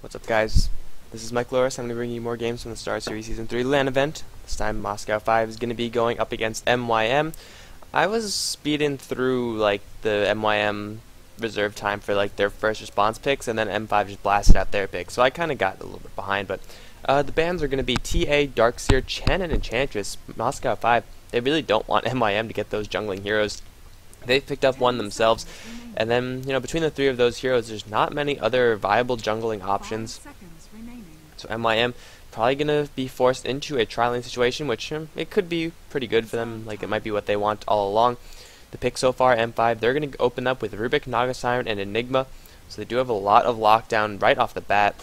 What's up, guys? This is Mike Loris. I'm going to bring you more games from the Starseries Season 3 LAN event. This time Moscow 5 is going to be going up against MYM. I was speeding through like the MYM reserve time for like their first response picks, and then M5 just blasted out their picks, so I kind of got a little bit behind, but the bans are going to be TA, Darkseer, Chen, and Enchantress. Moscow 5, they really don't want MYM to get those jungling heroes. They've picked up one themselves, and then, between the three of those heroes, there's not many other viable jungling options. So MYM probably going to be forced into a tri-lane situation, which it could be pretty good for them, like it might be what they want all along. The pick so far, M5, they're going to open up with Rubik, Naga Siren, and Enigma, so they do have a lot of lockdown right off the bat.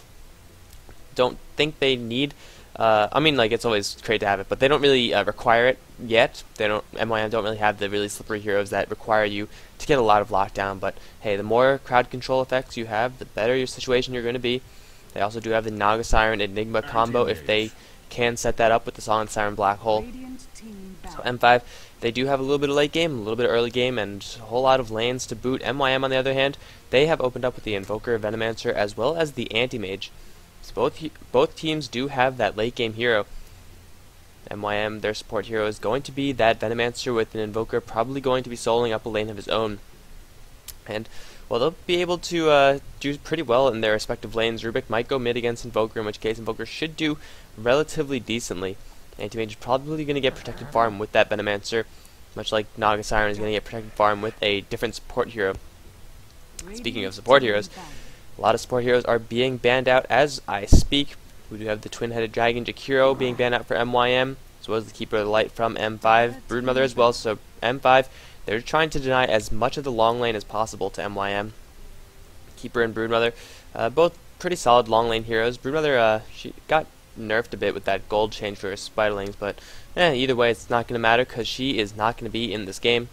Don't think they need, it's always great to have it, but they don't really require it yet. MYM don't really have the really slippery heroes that require you to get a lot of lockdown, but hey, the more crowd control effects you have, the better your situation you're going to be. They also do have the Naga Siren Enigma combo if they can set that up with the Silent Siren Black Hole. So M5, they do have a little bit of late game, a little bit of early game, and a whole lot of lanes to boot. MYM, on the other hand, they have opened up with the Invoker, Venomancer, as well as the Anti-Mage. So both teams do have that late game hero. MYM, their support hero, is going to be that Venomancer with an Invoker, probably going to be soloing up a lane of his own. And well, they'll be able to do pretty well in their respective lanes. Rubik might go mid against Invoker, in which case Invoker should do relatively decently. Anti-Mage is probably going to get protected farm with that Venomancer, much like Naga Siren is going to get protected farm with a different support hero. Speaking of support heroes, a lot of support heroes are being banned out as I speak. We do have the twin-headed dragon Jakiro being banned out for MYM, as well as the Keeper of the Light from M5, Broodmother as well. So M5, they're trying to deny as much of the long lane as possible to MYM. Keeper and Broodmother, both pretty solid long lane heroes. Broodmother, she got nerfed a bit with that gold change for her Spiderlings, but either way, it's not going to matter because she is not going to be in this game.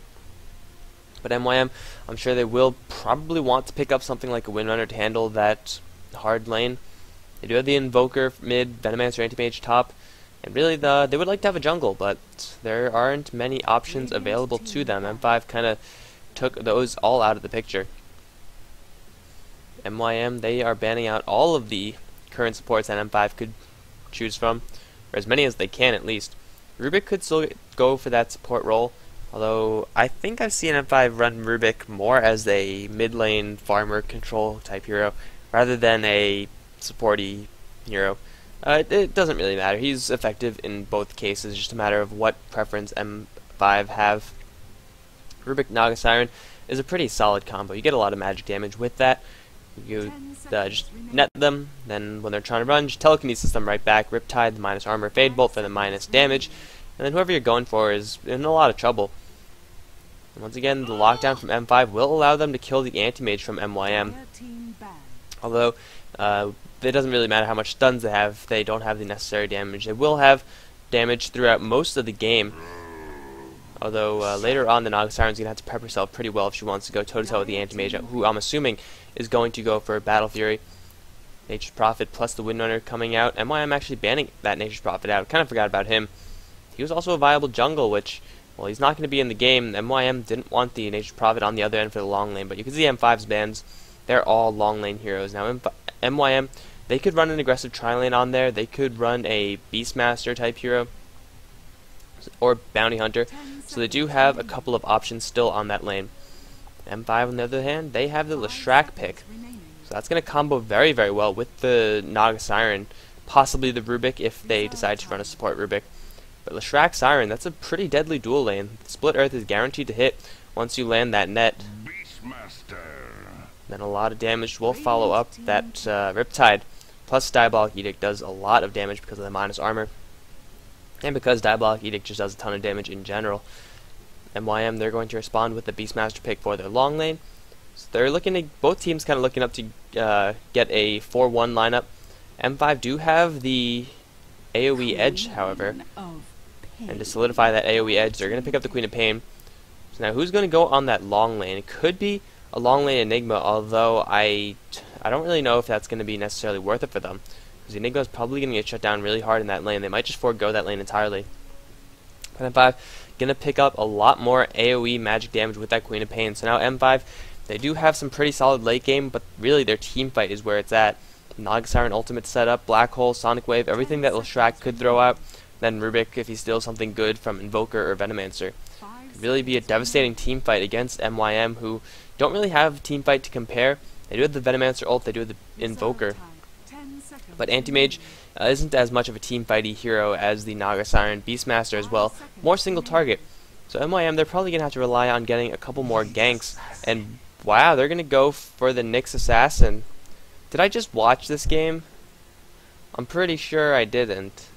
But MYM, I'm sure they will probably want to pick up something like a Windrunner to handle that hard lane. They do have the Invoker mid, Venomancer, Anti-Mage top, and really they would like to have a jungle, but there aren't many options available to them. M5 kind of took those all out of the picture. MYM, they are banning out all of the current supports that M5 could choose from, or as many as they can at least. Rubik could still go for that support role, although I think I've seen M5 run Rubik more as a mid lane farmer control type hero rather than a supporty hero. It doesn't really matter. He's effective in both cases, just a matter of what preference M5 have. Rubik Naga Siren is a pretty solid combo. You get a lot of magic damage with that. You just net them, then when they're trying to run, just telekinesis them right back. Riptide, the minus armor, Fade Bolt for the minus damage, and then whoever you're going for is in a lot of trouble. And once again, the lockdown from M5 will allow them to kill the Anti-Mage from MYM. Although, it doesn't really matter how much stuns they have, they don't have the necessary damage. They will have damage throughout most of the game. Although, later on, the Naga Siren's going to have to prep herself pretty well if she wants to go toe-to-toe with the Anti-Mage, who I'm assuming is going to go for Battle Fury. Nature's Prophet plus the Windrunner coming out. MYM actually banning that Nature's Prophet out. Kind of forgot about him. He was also a viable jungle, which, well, he's not going to be in the game. MYM didn't want the Nature's Prophet on the other end for the long lane, but you can see M5's bans. They're all long lane heroes. Now, MYM, they could run an aggressive tri-lane on there. They could run a Beastmaster type hero or Bounty Hunter. So they do have a couple of options still on that lane. M5, on the other hand, they have the Leshrac pick. So that's going to combo very, very well with the Naga Siren, possibly the Rubik if they decide to run a support Rubik. But Leshrac Siren, that's a pretty deadly dual lane. Split Earth is guaranteed to hit once you land that net. Then a lot of damage will follow up. That Riptide plus Diabolic Edict does a lot of damage because of the minus armor. And because Diabolic Edict just does a ton of damage in general. MYM, they're going to respond with the Beastmaster pick for their long lane. So they're looking to, both teams kind of looking up to get a 4-1 lineup. M5 do have the AoE edge, however. And to solidify that AoE edge, they're going to pick up the Queen of Pain. So now who's going to go on that long lane? It could be a long lane Enigma, although I don't really know if that's going to be necessarily worth it for them. Because Enigma is probably going to get shut down really hard in that lane. They might just forego that lane entirely. But M5 going to pick up a lot more AoE magic damage with that Queen of Pain. So now M5, they do have some pretty solid late game, but really their team fight is where it's at. Naga Siren ultimate setup, Black Hole, Sonic Wave, everything that Leshrac could throw out. Then Rubik, if he steals something good from Invoker or Venomancer. Could really be a devastating team fight against MYM, who don't really have a team fight to compare. They do have the Venomancer ult, they do have the Invoker. But Anti-Mage isn't as much of a team fighty hero as the Naga Siren, Beastmaster as well. More single target. So MYM, they're probably going to have to rely on getting a couple more ganks. And wow, they're going to go for the Nyx Assassin. Did I just watch this game? I'm pretty sure I didn't.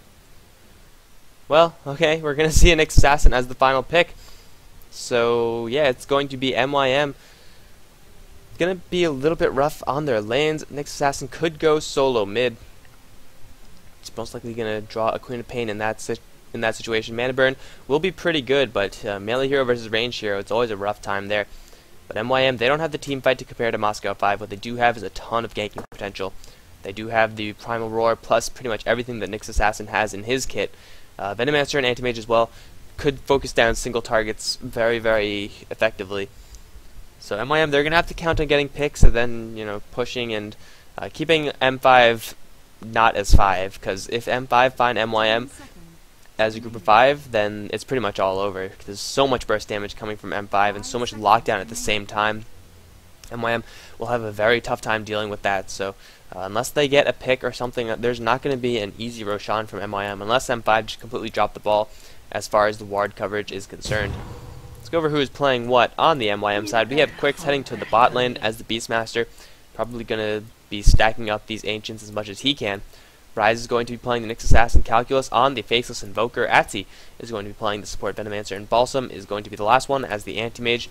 Well, okay, we're going to see a Nyx Assassin as the final pick. So yeah, it's going to be MYM. It's going to be a little bit rough on their lanes. Nyx Assassin could go solo mid. It's most likely going to draw a Queen of Pain in that situation. Mana burn will be pretty good, but melee hero versus range hero, it's always a rough time there. But MYM, they don't have the team fight to compare to Moscow 5. What they do have is a ton of ganking potential. They do have the Primal Roar plus pretty much everything that Nyx Assassin has in his kit. Venomancer and Anti-Mage as well could focus down single targets very, very effectively. So MYM, they're going to have to count on getting picks and then, you know, pushing and keeping M5 not as 5. Because if M5 find MYM as a group of 5, then it's pretty much all over. There's so much burst damage coming from M5 and so much lockdown at the same time. MYM will have a very tough time dealing with that. So unless they get a pick or something, there's not going to be an easy Roshan from MYM unless M5 just completely drop the ball as far as the ward coverage is concerned. Let's go over who is playing what on the MYM side. We have Quicks heading to the bot lane as the Beastmaster, probably going to be stacking up these Ancients as much as he can. Rise is going to be playing the Nyx Assassin Calculus on the Faceless Invoker. Atsi is going to be playing the support Venomancer, and Balsam is going to be the last one as the Anti-Mage.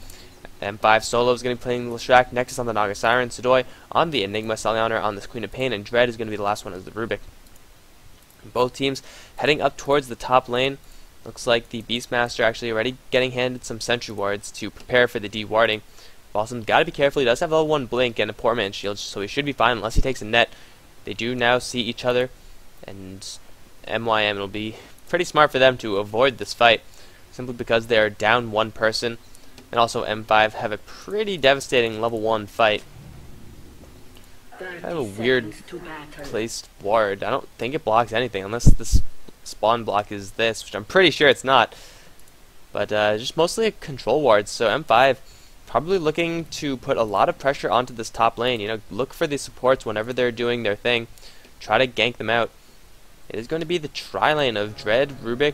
M5 Solo is going to be playing the Leshrac, Nexus on the Naga Siren, Sudoi on the Enigma, Salianer on the Queen of Pain, and Dread is going to be the last one as the Rubik. Both teams heading up towards the top lane. Looks like the Beastmaster actually already getting handed some Sentry Wards to prepare for the D-warding. Balsam's got to be careful. He does have level 1 Blink and a Poor Man's Shield, so he should be fine unless he takes a net. They do now see each other, and MYM, it'll be pretty smart for them to avoid this fight, simply because they're down one person, and also M5 have a pretty devastating level 1 fight. Kind of a weird placed ward. I don't think it blocks anything, unless this spawn block is this, which I'm pretty sure it's not. But just mostly a control ward, so M5 probably looking to put a lot of pressure onto this top lane. You know, look for the supports whenever they're doing their thing. Try to gank them out. It is going to be the tri-lane of Dread, Rubik,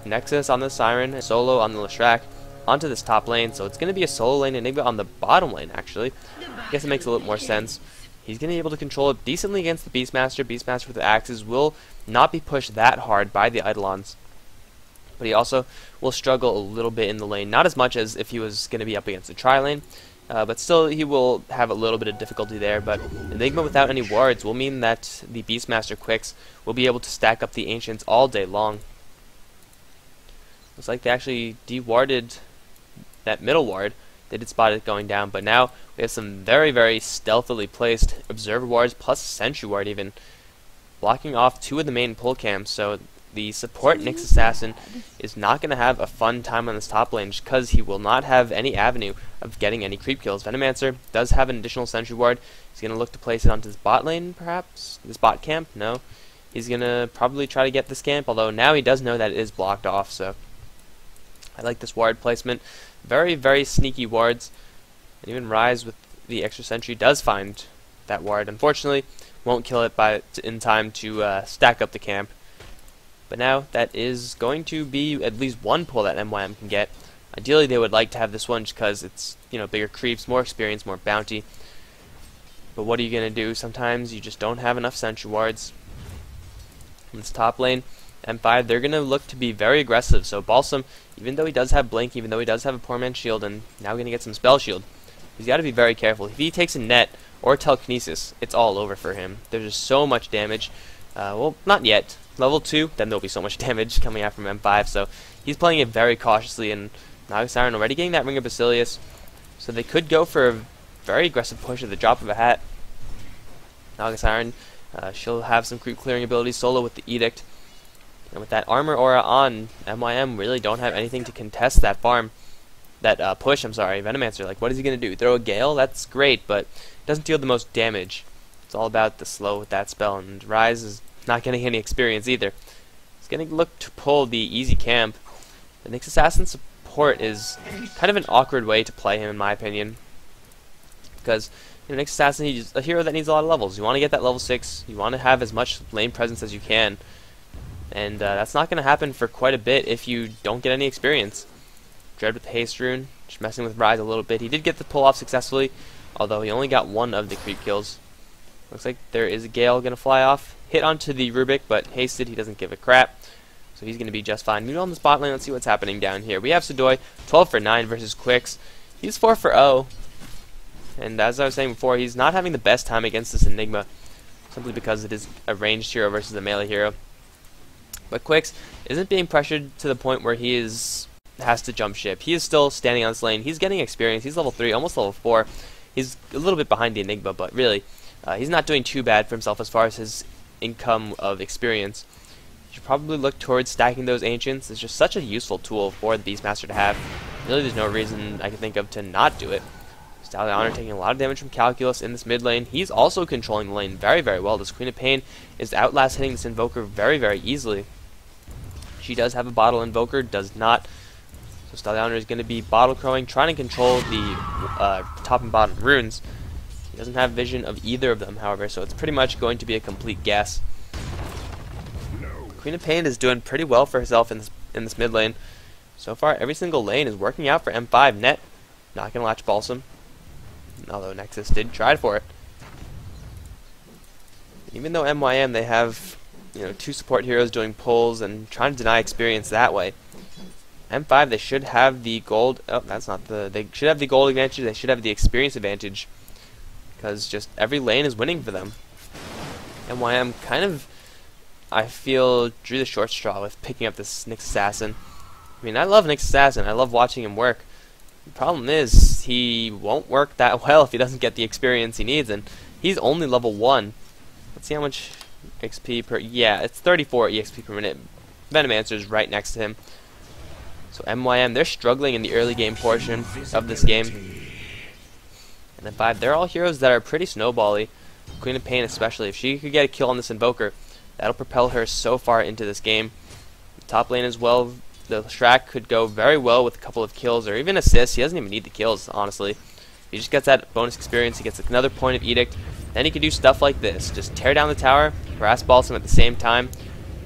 Nexus on the Siren, Solo on the Leshrac, onto this top lane. So it's going to be a solo lane Enigma on the bottom lane, actually. I guess it makes a little more sense. He's going to be able to control it decently against the Beastmaster. Beastmaster with the axes will not be pushed that hard by the Eidolons. But he also will struggle a little bit in the lane. Not as much as if he was going to be up against the tri-lane. But still, he will have a little bit of difficulty there. But Enigma without any wards will mean that the Beastmaster Quicks will be able to stack up the Ancients all day long. Looks like they actually de-warded that middle ward. They did spot it going down, but now we have some very, very stealthily placed Observer wards plus Sentry ward even, blocking off 2 of the main pull cams. So the support Nyx Assassin is not going to have a fun time on this top lane just because he will not have any avenue of getting any creep kills. Venomancer does have an additional Sentry ward. He's going to look to place it onto his bot lane, perhaps? This bot camp? No. He's going to probably try to get this camp, although now he does know that it is blocked off, so I like this ward placement. Very, very sneaky wards. And even Rise with the extra Sentry does find that ward. Unfortunately, won't kill it in time to stack up the camp. But now that is going to be at least one pull that MYM can get. Ideally, they would like to have this one just because it's, you know, bigger creeps, more experience, more bounty. But what are you going to do? Sometimes you just don't have enough Sentry wards. In this top lane, M5, they're going to look to be very aggressive. So Balsam, even though he does have Blink, even though he does have a Poor Man's Shield, and now we're going to get some Spell Shield, he's got to be very careful. If he takes a net or Telekinesis, it's all over for him. There's just so much damage. Well, not yet. Level 2, then there'll be so much damage coming out from M5, so he's playing it very cautiously, and Naga Siren already getting that Ring of Basilius, so they could go for a very aggressive push at the drop of a hat. Naga Siren, she'll have some creep clearing abilities, Solo with the Edict, and with that Armor Aura on, MYM really don't have anything to contest that farm, that push, I'm sorry, Venomancer. Like, what is he going to do? Throw a Gale? That's great, but it doesn't deal the most damage. It's all about the slow with that spell, and Rise is not getting any experience either. He's going to look to pull the easy camp. The Nyx Assassin support is kind of an awkward way to play him, in my opinion, because Nyx Assassin, he's a hero that needs a lot of levels. You want to get that level 6, you want to have as much lane presence as you can, and that's not going to happen for quite a bit if you don't get any experience. Dread with the Haste Rune, just messing with Rise a little bit. He did get the pull off successfully, although he only got one of the creep kills. Looks like there is a Gale going to fly off. Hit onto the Rubik, but hasted, he doesn't give a crap. So he's going to be just fine. Meanwhile, in the spot lane, let's see what's happening down here. We have Sudoi, 12 for 9 versus Quicks. He's 4 for 0. And as I was saying before, he's not having the best time against this Enigma, simply because it is a ranged hero versus a melee hero. But Quicks isn't being pressured to the point where he has to jump ship. He is still standing on this lane. He's getting experience. He's level 3, almost level 4. He's a little bit behind the Enigma, but really, he's not doing too bad for himself as far as his income of experience. You should probably look towards stacking those Ancients. It's just such a useful tool for the Beastmaster to have. Really, there's no reason I can think of to not do it. Stallion Honor taking a lot of damage from Calculus in this mid lane. He's also controlling the lane very, very well. This Queen of Pain is outlast hitting this Invoker very, very easily. She does have a Bottle Invoker, does not. So Stallion Honor is going to be Bottle Crowing, trying to control the top and bottom runes. He doesn't have vision of either of them, however, so it's pretty much going to be a complete guess. Queen of Pain is doing pretty well for herself in this mid lane. So far, every single lane is working out for M5. Net not going to latch Balsam, although Nexus did try for it. Even though MYM, they have 2 support heroes doing pulls and trying to deny experience that way. M5, they should have the gold. Oh, that's not the. They should have the gold advantage. They should have the experience advantage, because just every lane is winning for them. MYM kind of, I feel, drew the short straw with picking up this Nyx Assassin. I mean, I love Nyx Assassin. I love watching him work. The problem is, he won't work that well if he doesn't get the experience he needs, and he's only level 1. Let's see how much XP per... Yeah, it's 34 EXP per minute. Venomancer is right next to him. So MYM, they're struggling in the early game portion of this game. And then 5, they're all heroes that are pretty snowbally. Queen of Pain especially. If she could get a kill on this Invoker, that'll propel her so far into this game. Top lane as well, the Shrek could go very well with a couple of kills or even assists. He doesn't even need the kills, honestly. If he just gets that bonus experience, he gets another point of Edict, then he can do stuff like this. Just tear down the tower, harass Balsam at the same time,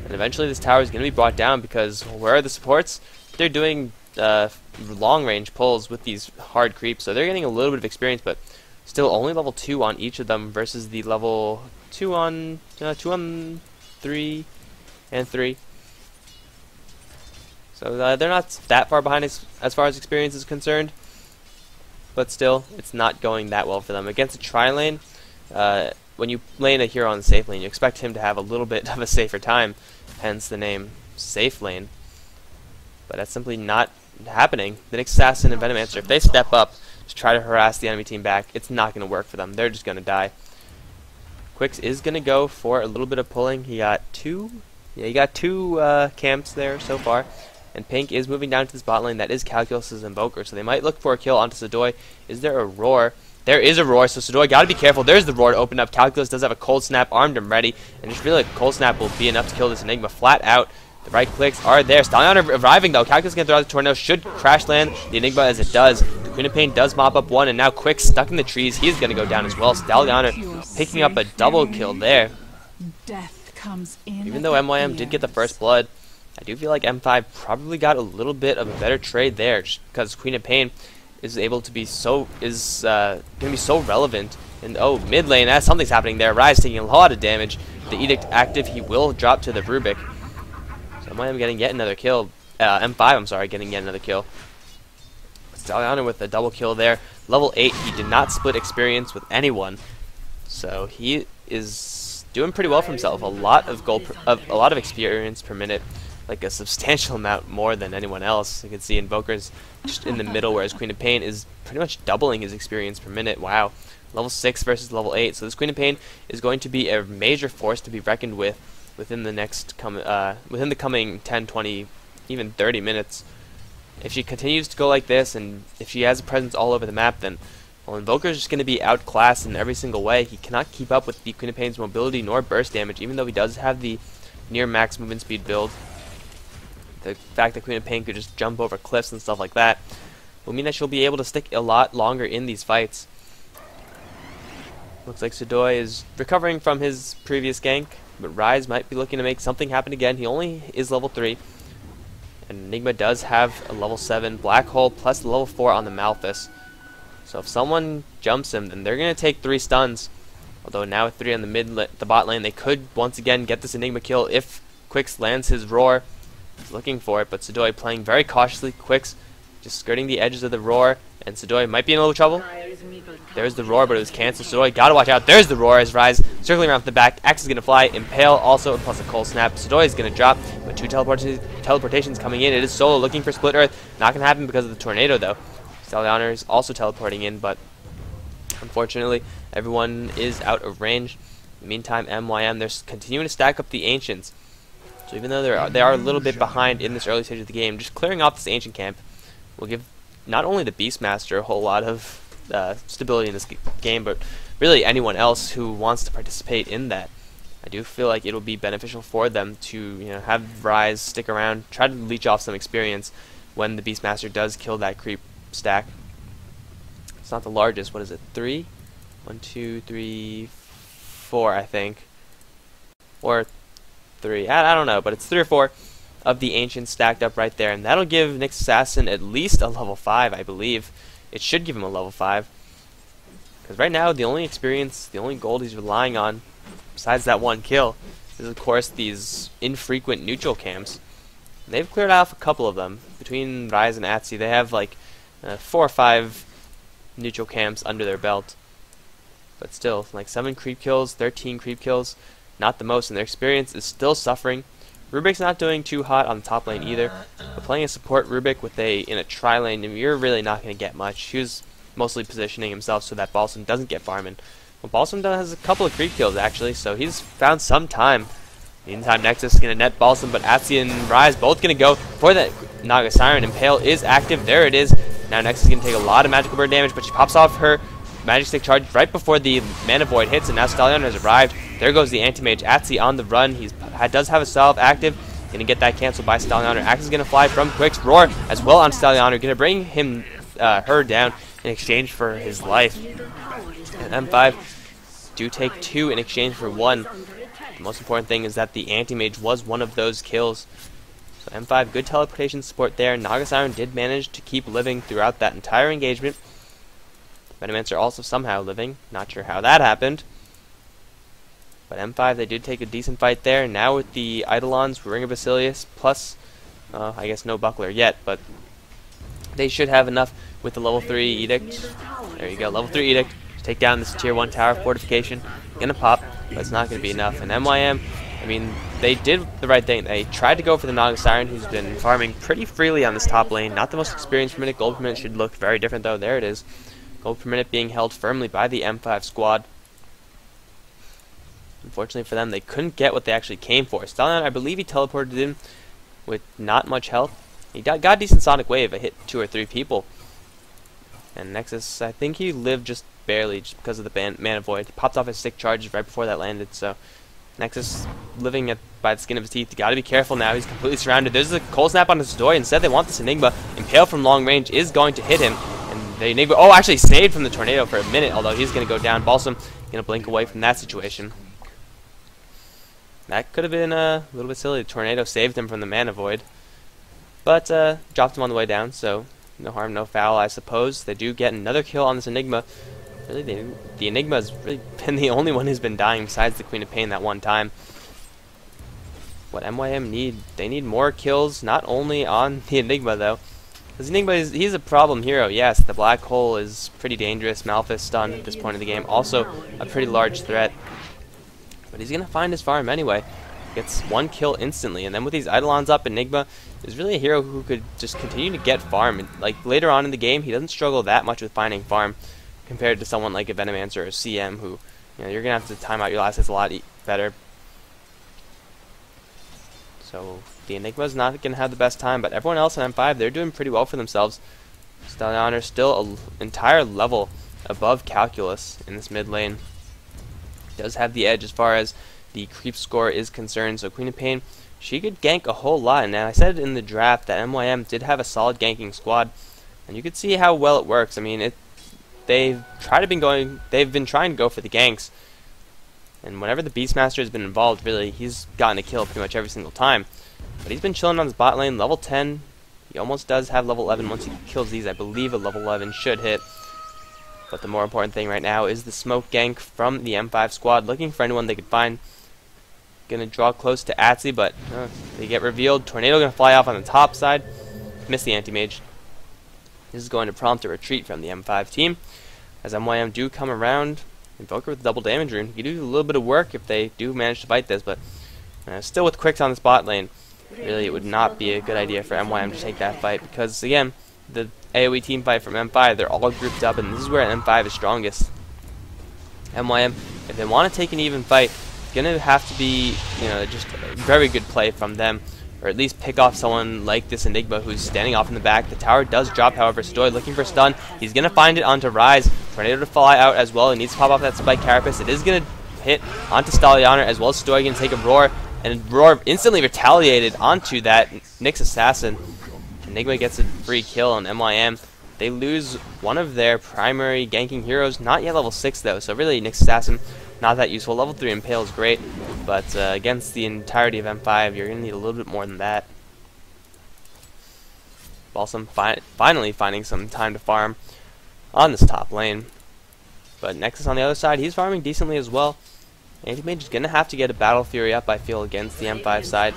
and eventually this tower is going to be brought down because where are the supports? They're doing long range pulls with these hard creeps, so they're getting a little bit of experience, but still only level 2 on each of them versus the level 2 on 3 and 3. So they're not that far behind as far as experience is concerned, but still, it's not going that well for them. Against a tri-lane, when you lane a hero on the safe lane, you expect him to have a little bit of a safer time, hence the name Safe Lane. But that's simply not happening. The Nyx Assassin and Venomancer, if they step up to try to harass the enemy team back, it's not going to work for them. They're just going to die. Quicks is going to go for a little bit of pulling. He got two camps there so far. And Pink is moving down to this bot lane. That is Calculus's Invoker, so they might look for a kill onto Sudoi. Is there a roar? There is a roar, so Sudoi got to be careful. There's the roar to open up. Calculus does have a Cold Snap armed and ready, and just feel like Cold Snap will be enough to kill this Enigma flat out. The right clicks are there. Stallion arriving though. Calculus can throw out the tornado. Should crash land the Enigma as it does. The Queen of Pain does mop up one, and now Quick stuck in the trees. He's going to go down as well. Stallion picking up a double kill there. Death comes in. Even though MYM did get the first blood, I do feel like M5 probably got a little bit of a better trade there, just because Queen of Pain is able to be going to be so relevant. And oh, mid lane, something's happening there. Rise taking a lot of damage. The Edict active, he will drop to the Rubik. So MYM getting yet another kill. M5, I'm sorry, getting yet another kill. Stallion with a double kill there. Level 8, he did not split experience with anyone, so he is doing pretty well for himself. A lot of experience per minute. Like a substantial amount more than anyone else. You can see Invoker's just in the middle, whereas Queen of Pain is pretty much doubling his experience per minute. Wow. Level 6 versus level 8. So this Queen of Pain is going to be a major force to be reckoned with within the coming 10, 20, even 30 minutes. If she continues to go like this, and if she has a presence all over the map, then Well, Invoker's just going to be outclassed in every single way. He cannot keep up with the Queen of Pain's mobility nor burst damage, even though he does have the near max movement speed build. The fact that Queen of Pain could just jump over cliffs and stuff like that will mean that she'll be able to stick a lot longer in these fights. Looks like Sudoi is recovering from his previous gank, but Rise might be looking to make something happen again. He only is level 3. And Enigma does have a level 7 Black Hole plus the level 4 on the Malphus. So if someone jumps him, then they're going to take 3 stuns. Although now with 3 on the bot lane, they could once again get this Enigma kill if Quix lands his roar. He's looking for it, but Sudoi playing very cautiously. Quix just skirting the edges of the roar, and Sudoi might be in a little trouble. There's the roar, but it was canceled. Sudoi gotta watch out. There's the roar as Rise circling around the back. Axe is gonna fly. Impale also, plus a cold snap. Sudoi is gonna drop, but 2 teleportations coming in. It is Solo looking for Split Earth. Not gonna happen because of the tornado though. Stallianer is also teleporting in, but unfortunately everyone is out of range. In the meantime, MYM, they're continuing to stack up the Ancients. So even though they are a little bit behind in this early stage of the game, just clearing off this Ancient camp will give not only the Beastmaster a whole lot of stability in this game, but really anyone else who wants to participate in that. I do feel like it'll be beneficial for them to have Rise stick around, try to leech off some experience when the Beastmaster does kill that creep stack. It's not the largest. What is it? 3? 1, 2, 3, 4, I think. Or 3. I don't know, but it's 3 or 4 of the Ancients stacked up right there, and that'll give Nyx Assassin at least a level 5, I believe. It should give him a level 5. Because right now, the only experience, the only gold he's relying on, besides that 1 kill, is of course these infrequent neutral camps. And they've cleared off a couple of them. Between Rise and Atsi, they have like 4 or 5 neutral camps under their belt. But still, like 7 creep kills, 13 creep kills, not the most, and their experience is still suffering. Rubik's not doing too hot on the top lane either, but playing a support Rubik with in a tri lane, you're really not going to get much. He was mostly positioning himself so that Balsam doesn't get farming. Well, Balsam has a couple of creep kills actually, so he's found some time. Meantime, Nexus is going to net Balsam, but Atsi and Rise both going to go for that Naga Siren. Impale is active. There it is. Now Nexus is going to take a lot of magical bird damage, but she pops off her Magic Stick charge right before the Mana Void hits, and now Stallion has arrived. There goes the Anti-Mage. Atsi on the run. He does have a salve active. Going to get that canceled by Stallion. Axe is going to fly from Quix. Roar as well on Stallion. Going to bring her down in exchange for his life. And M5 do take 2 in exchange for 1. The most important thing is that the Anti-Mage was one of those kills. So M5, good teleportation support there. Naga Siren did manage to keep living throughout that entire engagement. Venomancer also somehow living. Not sure how that happened. But M5, they did take a decent fight there. Now with the Eidolons, Ring of Basilius, plus, I guess no Buckler yet, but they should have enough with the level 3 Edict. There you go, level 3 Edict. To take down this tier 1 tower fortification. Gonna pop, but it's not gonna be enough. And MYM, I mean, they did the right thing. They tried to go for the Naga Siren, who's been farming pretty freely on this top lane. Not the most experienced per minute. Gold per minute should look very different though. There it is. Gold per minute being held firmly by the M5 squad. Unfortunately for them, they couldn't get what they actually came for. Stallion, I believe he teleported in with not much health. He got a decent Sonic Wave. It hit 2 or 3 people. And Nexus, I think he lived just barely just because of the Mana Void. He popped off his stick charges right before that landed. So Nexus living by the skin of his teeth. You gotta be careful now. He's completely surrounded. There's a cold snap on his Sudoi. Instead, they want this Enigma. Impale from long range is going to hit him. And the Enigma, actually saved from the tornado for a minute, although he's going to go down. Balsam going to blink away from that situation. That could have been a little bit silly. The tornado saved him from the Mana Void. But dropped him on the way down, so no harm, no foul, I suppose. They do get another kill on this Enigma. Really, the Enigma has really been the only one who's been dying besides the Queen of Pain that one time. What MYM need, they need more kills, not only on the Enigma, though. Because Enigma, he's a problem hero, yes. The Black Hole is pretty dangerous. Malphus stun at this point in the game. Also a pretty large threat. But he's going to find his farm anyway. Gets 1 kill instantly. And then with these Eidolons up, Enigma is really a hero who could just continue to get farm. And, like, later on in the game, he doesn't struggle that much with finding farm compared to someone like a Venomancer or a CM who, you're going to have to time out your assets a lot better. So the Enigma's not going to have the best time, but everyone else in M5, they're doing pretty well for themselves. Stallion still an entire level above Calculus in this mid lane. Does have the edge as far as the creep score is concerned, so Queen of Pain, she could gank a whole lot. Now, I said in the draft that MYM did have a solid ganking squad, and you could see how well it works. I mean, they've been trying to go for the ganks, and whenever the Beastmaster has been involved, really, he's gotten a kill pretty much every single time. But he's been chilling on his bot lane, level 10. He almost does have level 11. Once he kills these, I believe a level 11 should hit. But the more important thing right now is the smoke gank from the M5 squad, looking for anyone they could find. Gonna draw close to Atsy, but they get revealed. Tornado gonna fly off on the top side. Miss the anti-mage. This is going to prompt a retreat from the M5 team, as MYM do come around. Invoker with double damage rune. You do a little bit of work if they do manage to fight this, but still with quicks on this bot lane, really it would not be a good idea for MYM to take that fight, because again, the AoE team fight from M5, they're all grouped up, and this is where M5 is strongest. MYM, if they want to take an even fight, it's going to have to be, just a very good play from them, or at least pick off someone like this Enigma who's standing off in the back. The tower does drop, however. Stoy looking for stun. He's going to find it onto Rise. Tornado to fly out as well. He needs to pop off that spike carapace. It is going to hit onto Stallianer, as well as Stoy going to take a roar, and Roar instantly retaliated onto that Nyx assassin. Enigma gets a free kill on MYM. They lose one of their primary ganking heroes, not yet level 6 though, so really Nyx assassin not that useful. Level 3 Impale is great, but against the entirety of M5, you're going to need a little bit more than that. Balsam finally finding some time to farm on this top lane. But Nexus on the other side, he's farming decently as well. Anti-Mage is going to have to get a Battle Fury up, I feel, against the M5 side.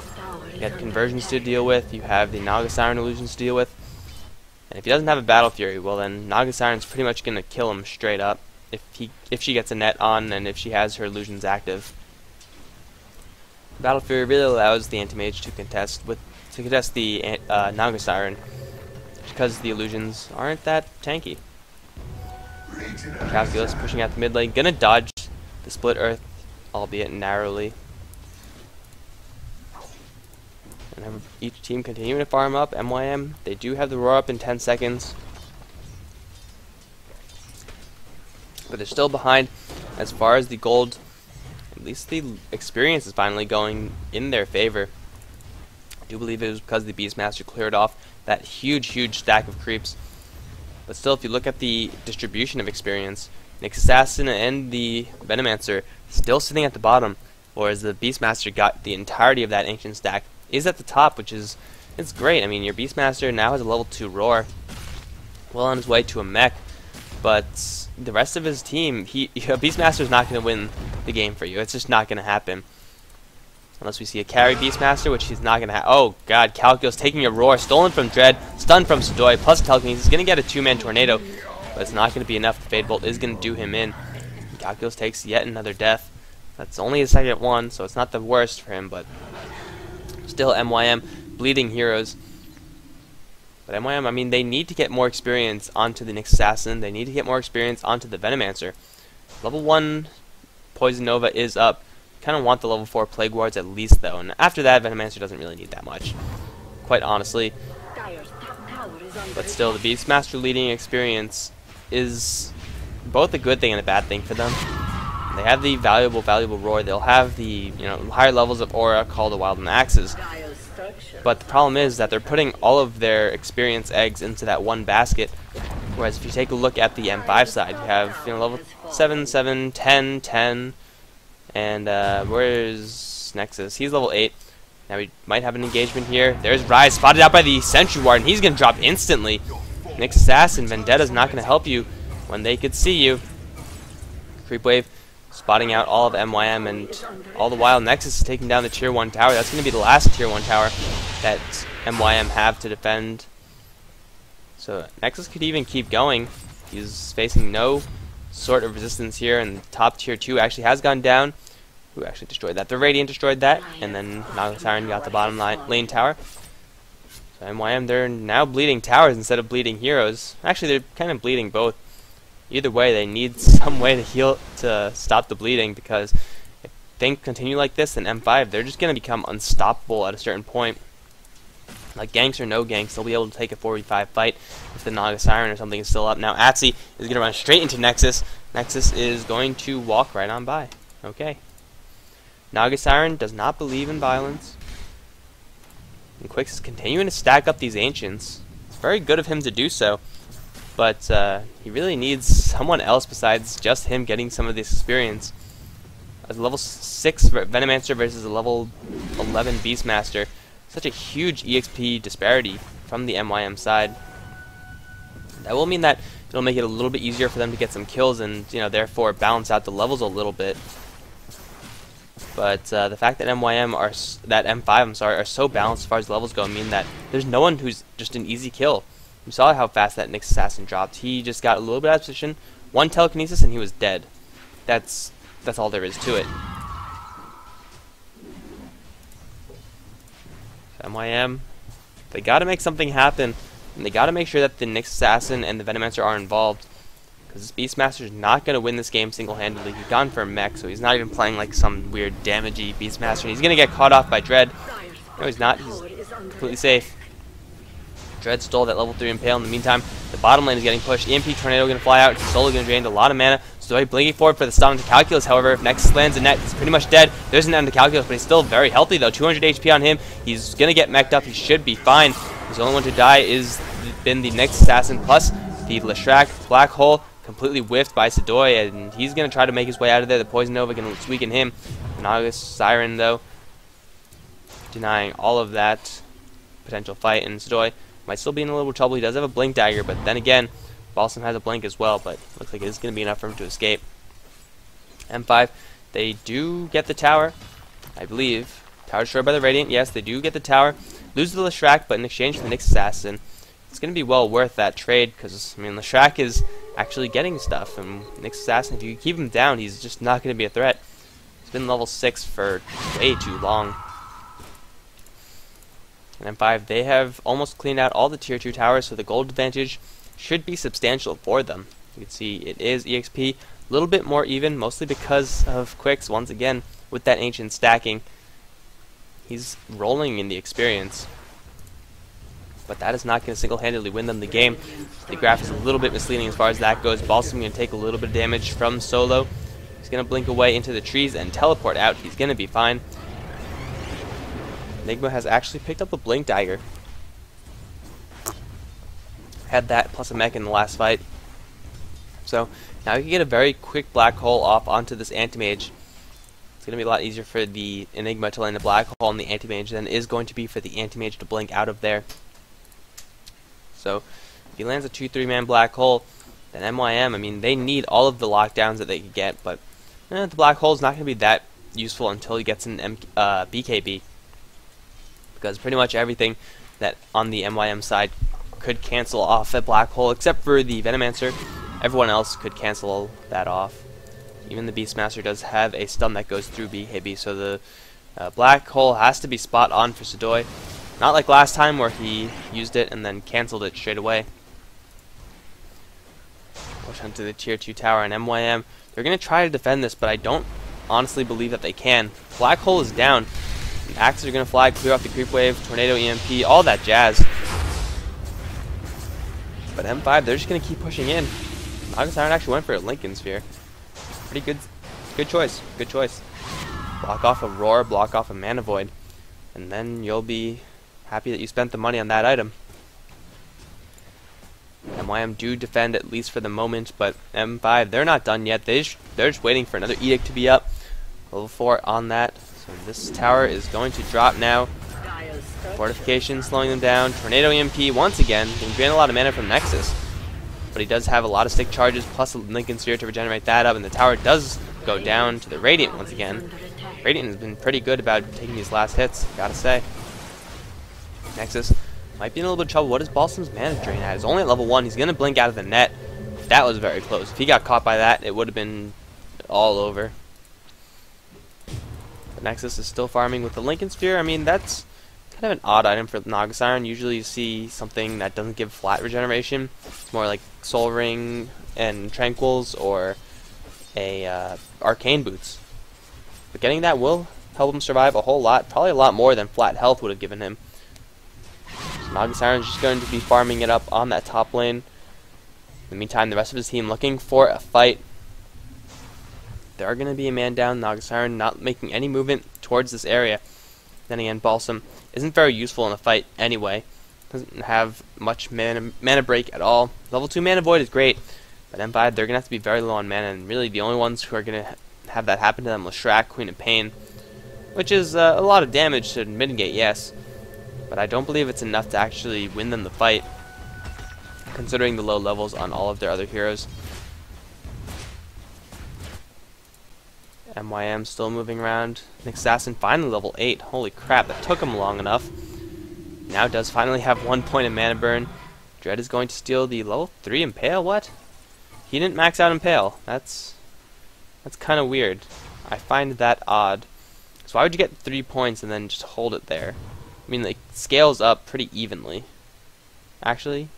You got conversions to deal with, you have the Naga Siren illusions to deal with. And if he doesn't have a Battle Fury, well then Naga Siren's pretty much going to kill him straight up if she gets a net on and if she has her illusions active. Battle Fury really allows the Anti-Mage to contest the Naga Siren, because the illusions aren't that tanky. Calculus pushing out the mid lane, gonna dodge the split earth, albeit narrowly. And each team continuing to farm up. MYM, they do have the roar up in 10 seconds. But they're still behind as far as the gold. At least the experience is finally going in their favor. I do believe it was because the Beastmaster cleared off that huge stack of creeps. But still, if you look at the distribution of experience, Nyx Assassin and the Venomancer still sitting at the bottom, whereas the Beastmaster got the entirety of that ancient stack, is at the top, which is, it's great. I mean, your Beastmaster now has a level 2 roar, well on his way to a mech, but the rest of his team, Beastmaster is not going to win the game for you. It's just not going to happen. Unless we see a carry Beastmaster, which he's not going to have. Oh god, Calculus taking a roar, stolen from Dread, stunned from Stoy, plus telekinesis. He's going to get a 2-man tornado, but it's not going to be enough. The Fade Bolt is going to do him in. And Calculus takes yet another death. That's only his second one, so it's not the worst for him, but still MYM bleeding heroes. But MYM, I mean, they need to get more experience onto the Nyx Assassin. They need to get more experience onto the Venomancer. Level 1 Poison Nova is up. Kind of want the level 4 Plague Wards at least, though. And after that, Venomancer doesn't really need that much, quite honestly. But still, the Beastmaster leading experience is both a good thing and a bad thing for them. They have the valuable roar. They'll have the higher levels of aura called the Wild and Axes. But the problem is that they're putting all of their experience eggs into that one basket. Whereas if you take a look at the M5 side, you have level 7, 7, 10, 10, and where's Nexus? He's level 8. Now we might have an engagement here. There's Rise, spotted out by the Sentry Ward, and he's going to drop instantly. Nyx Assassin, Vendetta's not going to help you when they could see you. Creep Wave spotting out all of MYM, and all the while Nexus is taking down the Tier 1 tower. That's going to be the last Tier 1 tower that MYM have to defend. So Nexus could even keep going. He's facing no sort of resistance here, and top Tier 2 actually has gone down. Who actually destroyed that? The Radiant destroyed that, and then Naga Siren got the bottom lane tower. So MYM, they're now bleeding towers instead of bleeding heroes. Actually, they're kind of bleeding both. Either way, they need some way to heal to stop the bleeding, because if things continue like this, then M5, they're just going to become unstoppable at a certain point. Like ganks or no ganks, they'll be able to take a 4v5 fight. If if the Naga Siren or something is still up. Now Atsi is going to run straight into Nexus. Nexus is going to walk right on by. Okay. Naga Siren does not believe in violence. And Quix is continuing to stack up these Ancients. It's very good of him to do so. But he really needs someone else besides just him getting some of this experience. A level 6 Venomancer versus a level 11 Beastmaster. Such a huge EXP disparity from the MYM side. That will mean that it'll make it a little bit easier for them to get some kills and, you know, therefore balance out the levels a little bit. But the fact that M5 are so balanced as far as levels go mean that there's no one who's just an easy kill. You saw how fast that Nyx Assassin dropped. He just got a little bit out of position, one telekinesis, and he was dead. That's all there is to it. So MYM, they got to make something happen, and they got to make sure that the Nyx Assassin and the Venomancer are involved. Because this Beastmaster is not going to win this game single-handedly. He's gone for a mech, so he's not even playing like some weird damagey Beastmaster. And he's going to get caught off by Dread. No, he's not. He's completely safe. Dread stole that level 3 Impale. In the meantime, the bottom lane is getting pushed. EMP Tornado going to fly out. Solo going to drain a lot of mana. Stoy blinking forward for the stun into Calculus. However, if Nexus lands a net, he's pretty much dead. There's an end to Calculus, but he's still very healthy though. 200 HP on him. He's going to get mech'd up. He should be fine. His only one to die is been the Nyx Assassin plus the Leshrac Black Hole. Completely whiffed by Sadoy, and he's going to try to make his way out of there. The Poison Nova going to weaken him. Naga Siren, though, denying all of that potential fight, and Sadoy might still be in a little trouble. He does have a Blink Dagger, but then again, Balsam has a Blink as well, but looks like it is going to be enough for him to escape. M5, they do get the tower, I believe. Tower destroyed by the Radiant. Yes, they do get the tower. Lose the Leshrac, but in exchange for the Nyx Assassin, it's going to be well worth that trade, because, I mean, Leshrac is actually getting stuff, and Nyx Assassin, if you keep him down, he's just not going to be a threat. He's been level 6 for way too long. And M5, they have almost cleaned out all the tier 2 towers, so the gold advantage should be substantial for them. You can see it is EXP, a little bit more even, mostly because of Quix, once again, with that Ancient stacking. He's rolling in the experience. But that is not going to single-handedly win them the game. The graph is a little bit misleading as far as that goes. Balsam going to take a little bit of damage from Solo. He's going to blink away into the trees and teleport out. He's going to be fine. Enigma has actually picked up a Blink Dagger. Had that plus a mech in the last fight. So now you can get a very quick Black Hole off onto this Anti-Mage. It's going to be a lot easier for the Enigma to land a Black Hole on the Anti-Mage than it is going to be for the Anti-Mage to blink out of there. So if he lands a 2-3 man Black Hole, then MYM, I mean, they need all of the lockdowns that they could get, but the Black Hole is not going to be that useful until he gets an BKB. Because pretty much everything that on the MYM side could cancel off a Black Hole, except for the Venomancer. Everyone else could cancel that off. Even the Beastmaster does have a stun that goes through BKB, so the Black Hole has to be spot on for Sadoy. Not like last time where he used it and then cancelled it straight away. Push onto the tier 2 tower, and MYM, they're going to try to defend this, but I don't honestly believe that they can. Black Hole is down. The Axes are going to fly, clear off the creep wave, Tornado, EMP, all that jazz. But M5, they're just going to keep pushing in. Naga Siren actually went for a Lincoln Sphere. Pretty good choice. Good choice. Block off a Roar, block off a Mana Void, and then you'll be happy that you spent the money on that item. MYM do defend at least for the moment, but M5, they're not done yet. They're just waiting for another Edict to be up. Level 4 on that. So this tower is going to drop now. Fortification slowing them down. Tornado EMP once again. Can drain a lot of mana from Nexus. But he does have a lot of stick charges plus a Lincoln Sphere to regenerate that up, and the tower does go down to the Radiant once again. Radiant has been pretty good about taking these last hits, gotta say. Nexus might be in a little bit of trouble. What is Balsam's mana drain at? It's only at level 1. He's going to blink out of the net. That was very close. If he got caught by that, it would have been all over. But Nexus is still farming with the Lincoln Sphere. I mean, that's kind of an odd item for Naga Siren. Usually you see something that doesn't give flat regeneration. It's more like Soul Ring and Tranquils or a Arcane Boots. But getting that will help him survive a whole lot. Probably a lot more than flat health would have given him. Naga Siren's just going to be farming it up on that top lane. In the meantime, the rest of his team looking for a fight. There are going to be a man down. Naga Siren not making any movement towards this area. Then again, Balsam isn't very useful in a fight anyway. Doesn't have much mana break at all. Level 2 mana void is great, but M5 they're going to have to be very low on mana, and really the only ones who are going to have that happen to them was Shrek, Queen of Pain, which is a lot of damage to mitigate, yes, but I don't believe it's enough to actually win them the fight, considering the low levels on all of their other heroes. MYM still moving around. Nick Assassin finally level 8. Holy crap, that took him long enough. Now does finally have 1 point of mana burn. Dread is going to steal the level 3 Impale. What? He didn't max out Impale. That's kind of weird. I find that odd. So why would you get 3 points and then just hold it there? I mean, it scales up pretty evenly. Actually,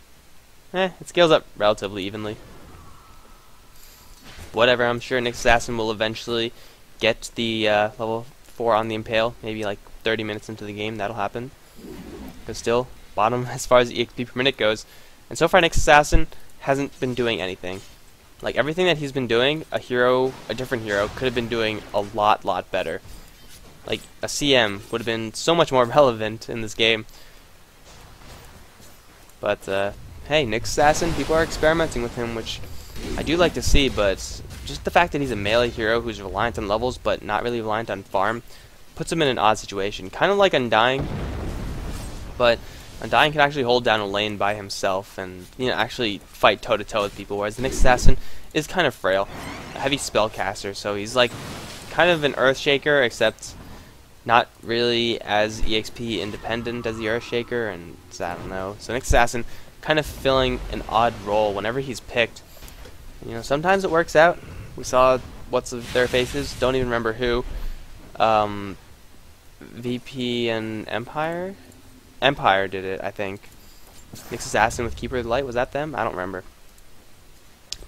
it scales up relatively evenly. Whatever, I'm sure Nick Assassin will eventually get the level 4 on the Impale. Maybe like 30 minutes into the game, that'll happen. But still, bottom as far as EXP per minute goes. And so far, Nick Assassin hasn't been doing anything. Like, everything that he's been doing, a different hero, could have been doing a lot better. Like, a CM would have been so much more relevant in this game. But, hey, Nick Assassin, people are experimenting with him, which I do like to see, but just the fact that he's a melee hero who's reliant on levels but not really reliant on farm puts him in an odd situation. Kind of like Undying, but Undying can actually hold down a lane by himself and, you know, actually fight toe-to-toe with people, whereas the Nick Assassin is kind of frail. A heavy spellcaster, so he's like kind of an Earthshaker, except not really as EXP independent as the Earthshaker, and I don't know. So Nick Assassin kind of filling an odd role whenever he's picked. You know, sometimes it works out. We saw what's of their faces, don't even remember who. VP and Empire? Empire did it, I think. Nick Assassin with Keeper of the Light, was that them? I don't remember.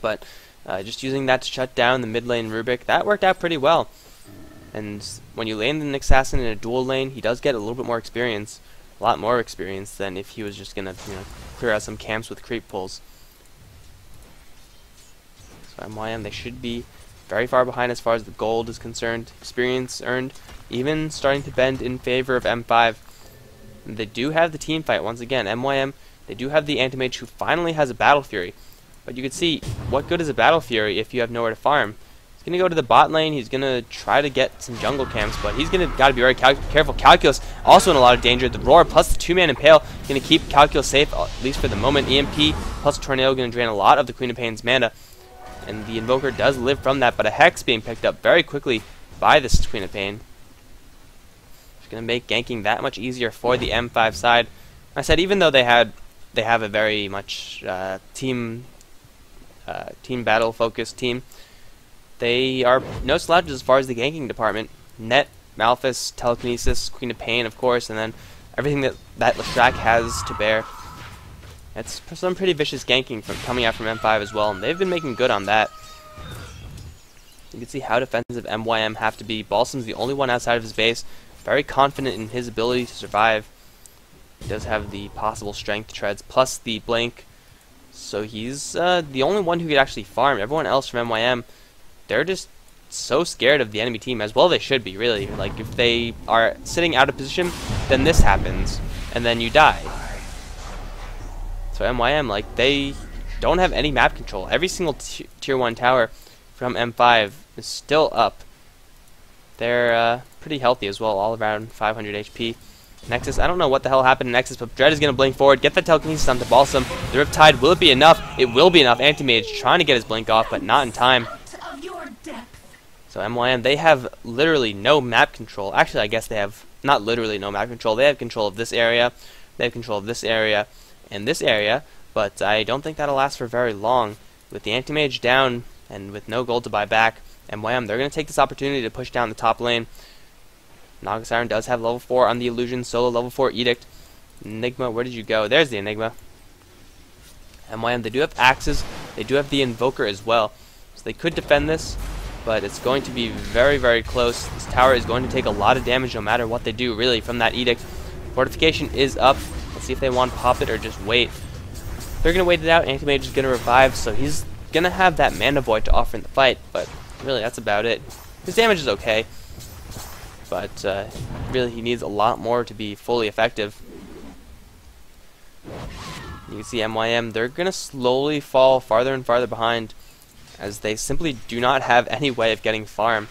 But just using that to shut down the mid lane Rubik, that worked out pretty well. And when you lane the Nick Assassin in a dual lane, he does get a little bit more experience. A lot more experience than if he was just going to, you know, clear out some camps with creep pulls. So MYM, they should be very far behind as far as the gold is concerned. Experience earned, even starting to bend in favor of M5. They do have the team fight once again. MYM, they do have the Anti-Mage who finally has a Battle Fury. But you can see, what good is a Battle Fury if you have nowhere to farm? He's going to go to the bot lane, he's going to try to get some jungle camps, but he's going to got to be very careful. Calculus also in a lot of danger. The Roar plus the 2-man Impale going to keep Calculus safe, at least for the moment. EMP plus Tornado going to drain a lot of the Queen of Pain's mana. And the Invoker does live from that, but a Hex being picked up very quickly by this Queen of Pain. It's going to make ganking that much easier for the M5 side. I said even though they have a very much team battle focused team, they are no slouches as far as the ganking department. Net, Malphus, Telekinesis, Queen of Pain, of course, and then everything that Leshrac has to bear. It's some pretty vicious ganking coming out from M5 as well, and they've been making good on that. You can see how defensive MYM have to be. Balsam's the only one outside of his base, very confident in his ability to survive. He does have the possible strength treads, plus the blink, so he's the only one who could actually farm. Everyone else from MYM, they're just so scared of the enemy team, as well they should be, really. Like, if they are sitting out of position, then this happens, and then you die. So MYM, like, they don't have any map control. Every single tier 1 tower from M5 is still up. They're pretty healthy as well, all around 500 HP. Nexus, I don't know what the hell happened to Nexus, but Dread is going to blink forward, get the Telekinesis onto Balsam. The Riptide, will it be enough? It will be enough. Anti-Mage trying to get his blink off, but not in time. So MYM, they have literally no map control. Actually, I guess they have not literally no map control. They have control of this area, they have control of this area, and this area, but I don't think that'll last for very long. With the Anti-Mage down, and with no gold to buy back, MYM, they're going to take this opportunity to push down the top lane. Naga Siren does have level 4 on the Illusion, solo level 4 Edict. Enigma, where did you go? There's the Enigma. MYM, they do have axes, they do have the Invoker as well, so they could defend this, but it's going to be very close. This tower is going to take a lot of damage no matter what they do, really, from that Edict. Fortification is up. Let's see if they want to pop it or just wait. They're going to wait it out. Anti-Mage is going to revive, so he's going to have that Mana Void to offer in the fight, but really that's about it. His damage is okay, but really he needs a lot more to be fully effective. You can see MYM, they're going to slowly fall farther and farther behind as they simply do not have any way of getting farm.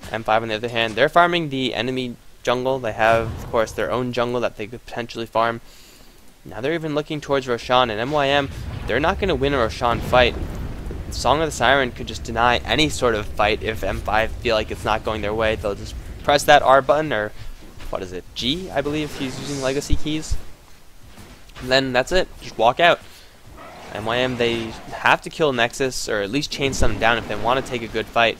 M5 on the other hand, they're farming the enemy jungle. They have, of course, their own jungle that they could potentially farm. Now they're even looking towards Roshan, and MYM, they're not going to win a Roshan fight. Song of the Siren could just deny any sort of fight if M5 feel like it's not going their way. They'll just press that R button, or what is it, G, I believe he's using legacy keys. And then that's it, just walk out. MYM, they have to kill Nexus, or at least chain something down if they want to take a good fight.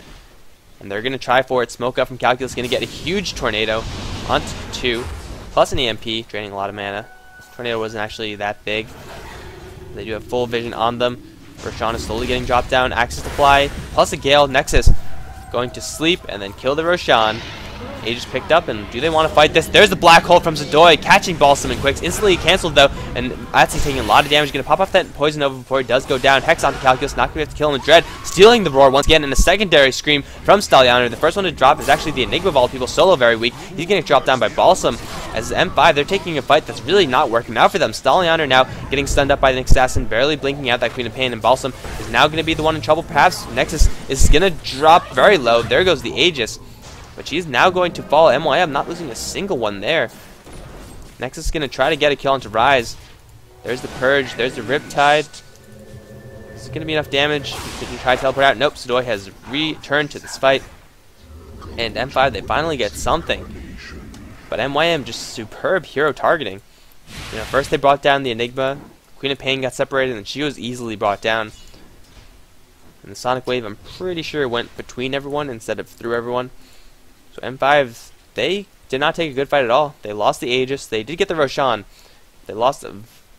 And they're going to try for it. Smoke up from Calculus, going to get a huge tornado onto 2, plus an EMP, draining a lot of mana. Tornado wasn't actually that big. They do have full vision on them. Roshan is slowly getting dropped down. Access to fly, plus a Gale. Nexus going to sleep and then kill the Roshan. Aegis picked up, and do they want to fight this? There's the Black Hole from Zadoy, catching Balsam and Quicks. Instantly cancelled though, and Atsy taking a lot of damage. Going to pop off that Poison Nova before he does go down. Hex onto Calculus, not going to have to kill him. Dread stealing the Roar once again, and a secondary Scream from Stallianer. The first one to drop is actually the Enigma of all people. Solo very weak. He's getting dropped down by Balsam. As M5, they're taking a fight that's really not working out for them. Stallianer now getting stunned up by the Assassin, barely blinking out that Queen of Pain, and Balsam is now going to be the one in trouble. Perhaps Nexus is going to drop very low. There goes the Aegis. But she's now going to fall. MYM not losing a single one there. Nexus is going to try to get a kill onto Rise. There's the Purge. There's the Riptide. Is it going to be enough damage? Did he try to teleport out? Nope. Zadoy has returned to this fight. And M5, they finally get something. But MYM just superb hero targeting. You know, first they brought down the Enigma. Queen of Pain got separated, and she was easily brought down. And the Sonic Wave, I'm pretty sure, went between everyone instead of through everyone. So M5, they did not take a good fight at all. They lost the Aegis. They did get the Roshan. They lost a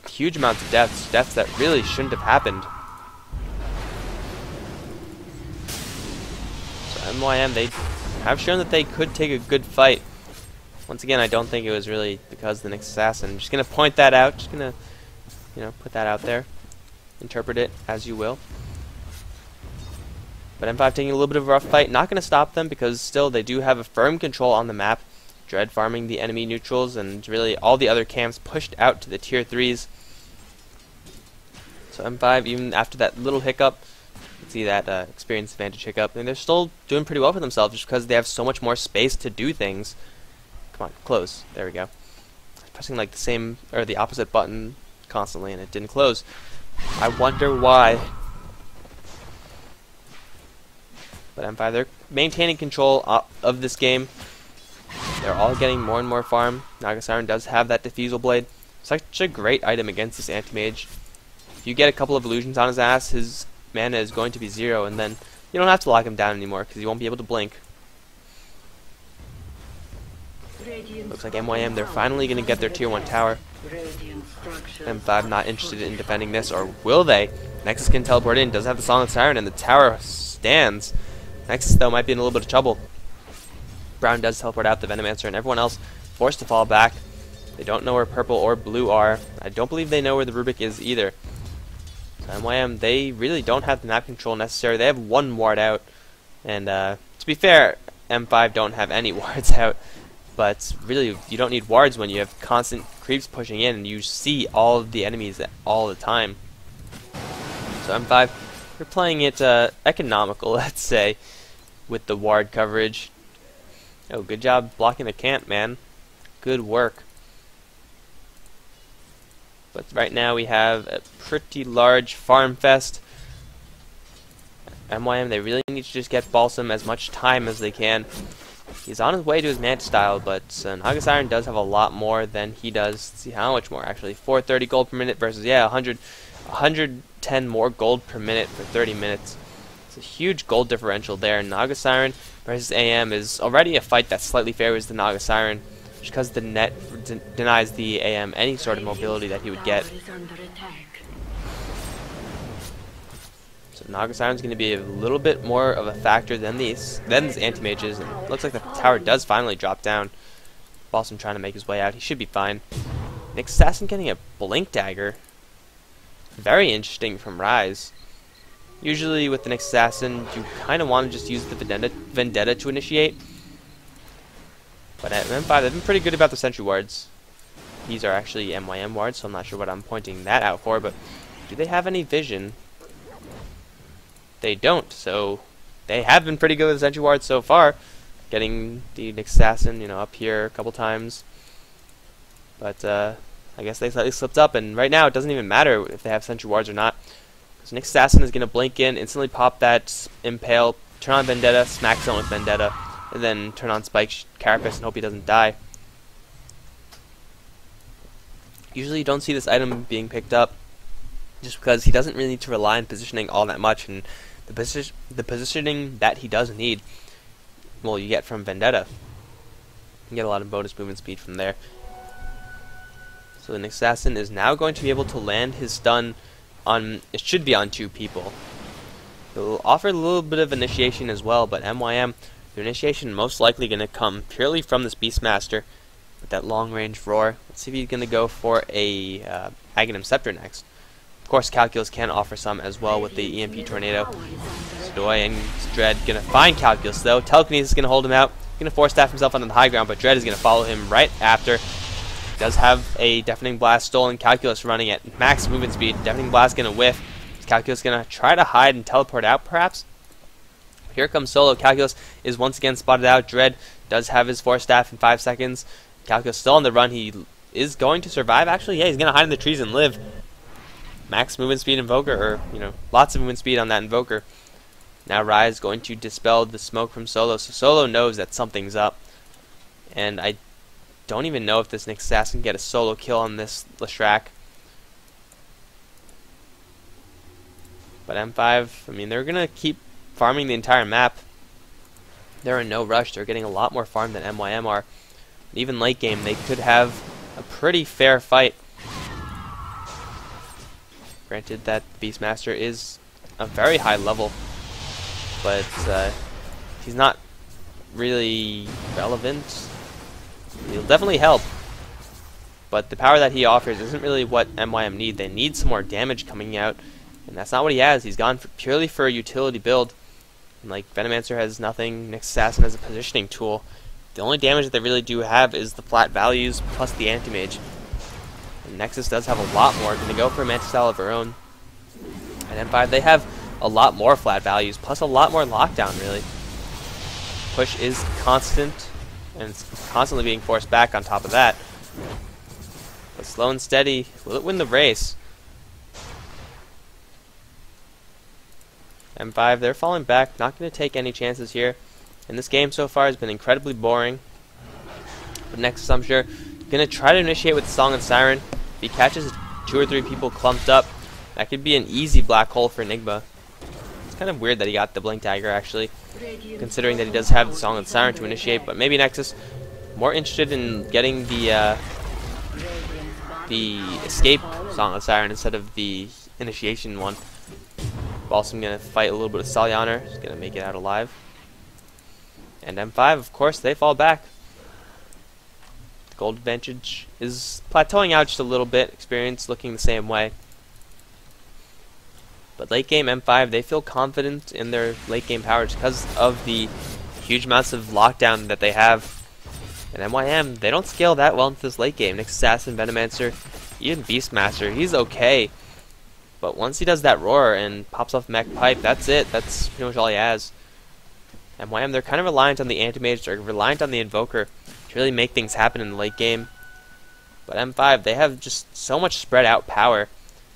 huge amounts of deaths that really shouldn't have happened. So MYM, they have shown that they could take a good fight. Once again, I don't think it was really because of the Nyx Assassin. I'm just going to point that out. Just going to, you know, put that out there. Interpret it as you will. But M5 taking a little bit of a rough fight. Not going to stop them because still they do have a firm control on the map. Dread farming the enemy neutrals, and really all the other camps pushed out to the tier 3s. So M5, even after that little hiccup, you can see that experience advantage hiccup, and they're still doing pretty well for themselves just because they have so much more space to do things. Come on, close. There we go. Pressing like the same or the opposite button constantly, and it didn't close. I wonder why. But M5, they're maintaining control of this game. They're all getting more and more farm. Naga Siren does have that Diffusal Blade. Such a great item against this Anti-Mage. If you get a couple of illusions on his ass, his mana is going to be 0, and then you don't have to lock him down anymore because he won't be able to blink. Looks like MYM, they're finally going to get their tier 1 tower. M5 not interested in defending this, or will they? Nexus can teleport in, does have the Song of Siren, and the tower stands. Nexus, though, might be in a little bit of trouble. Brown does teleport out the Venomancer, and everyone else forced to fall back. They don't know where purple or blue are. I don't believe they know where the Rubik is either. So MYM, they really don't have the map control necessary. They have one ward out. And to be fair, M5 don't have any wards out. But really, you don't need wards when you have constant creeps pushing in and you see all of the enemies all the time. So M5, they're playing it economical, let's say, with the ward coverage. Oh, good job blocking the camp, man. Good work. But right now we have a pretty large farm fest. MYM, they really need to just get Balsam as much time as they can. He's on his way to his Manta style, but Naga Siren does have a lot more than he does. Let's see how much more, actually. 430 gold per minute versus, yeah, 110 more gold per minute for 30 minutes. It's a huge gold differential there. Naga Siren versus AM is already a fight that slightly favors the Naga Siren, just because the net denies the AM any sort of mobility that he would get. So Naga Siren's going to be a little bit more of a factor than these anti-mages. And looks like the tower does finally drop down. Balsam trying to make his way out. He should be fine. Nick Assassin getting a Blink Dagger. Very interesting from Rise. Usually with the Nick Assassin, you kind of want to just use the Vendetta to initiate. But at M5, they've been pretty good about the Sentry Wards. These are actually MYM wards, so I'm not sure what I'm pointing that out for, but do they have any vision? They don't, so they have been pretty good with the Sentry Wards so far. Getting the Nick Assassin, up here a couple times. But I guess they slightly slipped up, and right now it doesn't even matter if they have Sentry Wards or not. So Nick Assassin is going to blink in, instantly pop that Impale, turn on Vendetta, smack someone with Vendetta, and then turn on Spike Carapace and hope he doesn't die. Usually you don't see this item being picked up just because he doesn't really need to rely on positioning all that much, and the positioning that he does need, well, you get from Vendetta. You get a lot of bonus movement speed from there. So the Nick Assassin is now going to be able to land his stun on, it should be on 2 people. It'll offer a little bit of initiation as well, but MYM, the initiation most likely going to come purely from this Beastmaster with that long-range roar. Let's see if he's going to go for a Aghanim Scepter next. Of course, Calculus can offer some as well with the EMP Tornado. Stoy and Dread going to find Calculus though. Telekinesis is going to hold him out. Going to Force Staff himself onto the high ground, but Dread is going to follow him right after. He does have a Deafening Blast stolen. Calculus running at max movement speed. Deafening Blast going to whiff. Is Calculus going to try to hide and teleport out perhaps? Here comes Solo. Calculus is once again spotted out. Dread does have his Force Staff in 5 seconds. Calculus still on the run. He is going to survive actually. Yeah, he's going to hide in the trees and live. Max movement speed Invoker, or, lots of movement speed on that Invoker. Now Rise going to dispel the smoke from Solo, so Solo knows that something's up. And I don't even know if this Nick Assassin can get a solo kill on this Leshrac. But M5, they're going to keep farming the entire map. They're in no rush. They're getting a lot more farm than MYM are. Even late game, they could have a pretty fair fight. Granted that Beastmaster is a very high level, but he's not really relevant. He'll definitely help, but the power that he offers isn't really what MYM need. They need some more damage coming out, and that's not what he has. He's gone purely for a utility build. And like Venomancer has nothing, Nick Assassin has a positioning tool. The only damage that they really do have is the flat values plus the Anti-Mage. And Nexus does have a lot more. Going to go for a Manta Style of her own. And M5, they have a lot more flat values, plus a lot more lockdown, really. Push is constant, and it's constantly being forced back on top of that. But slow and steady, will it win the race? M5, they're falling back, not going to take any chances here. And this game so far has been incredibly boring. But Nexus, I'm sure, going to try to initiate with Song and Siren. If he catches 2 or 3 people clumped up, that could be an easy black hole for Enigma. It's kind of weird that he got the Blink Dagger, actually, considering that he does have the Song and Siren to initiate. But maybe Nexus more interested in getting the escape Song and Siren instead of the initiation one. Also, going to fight a little bit of Salyanar. He's going to make it out alive. And M5, of course, they fall back. The gold advantage is plateauing out just a little bit. Experience looking the same way. But late game M5, they feel confident in their late game powers because of the huge amounts of lockdown that they have. And MYM, they don't scale that well into this late game. Nick Assassin, Venomancer, even Beastmaster, he's okay. But once he does that roar and pops off Mech Pipe, that's it. That's pretty much all he has. MYM, they're kind of reliant on the Anti-Mage, they're reliant on the Invoker to really make things happen in the late game. But M5, they have just so much spread out power.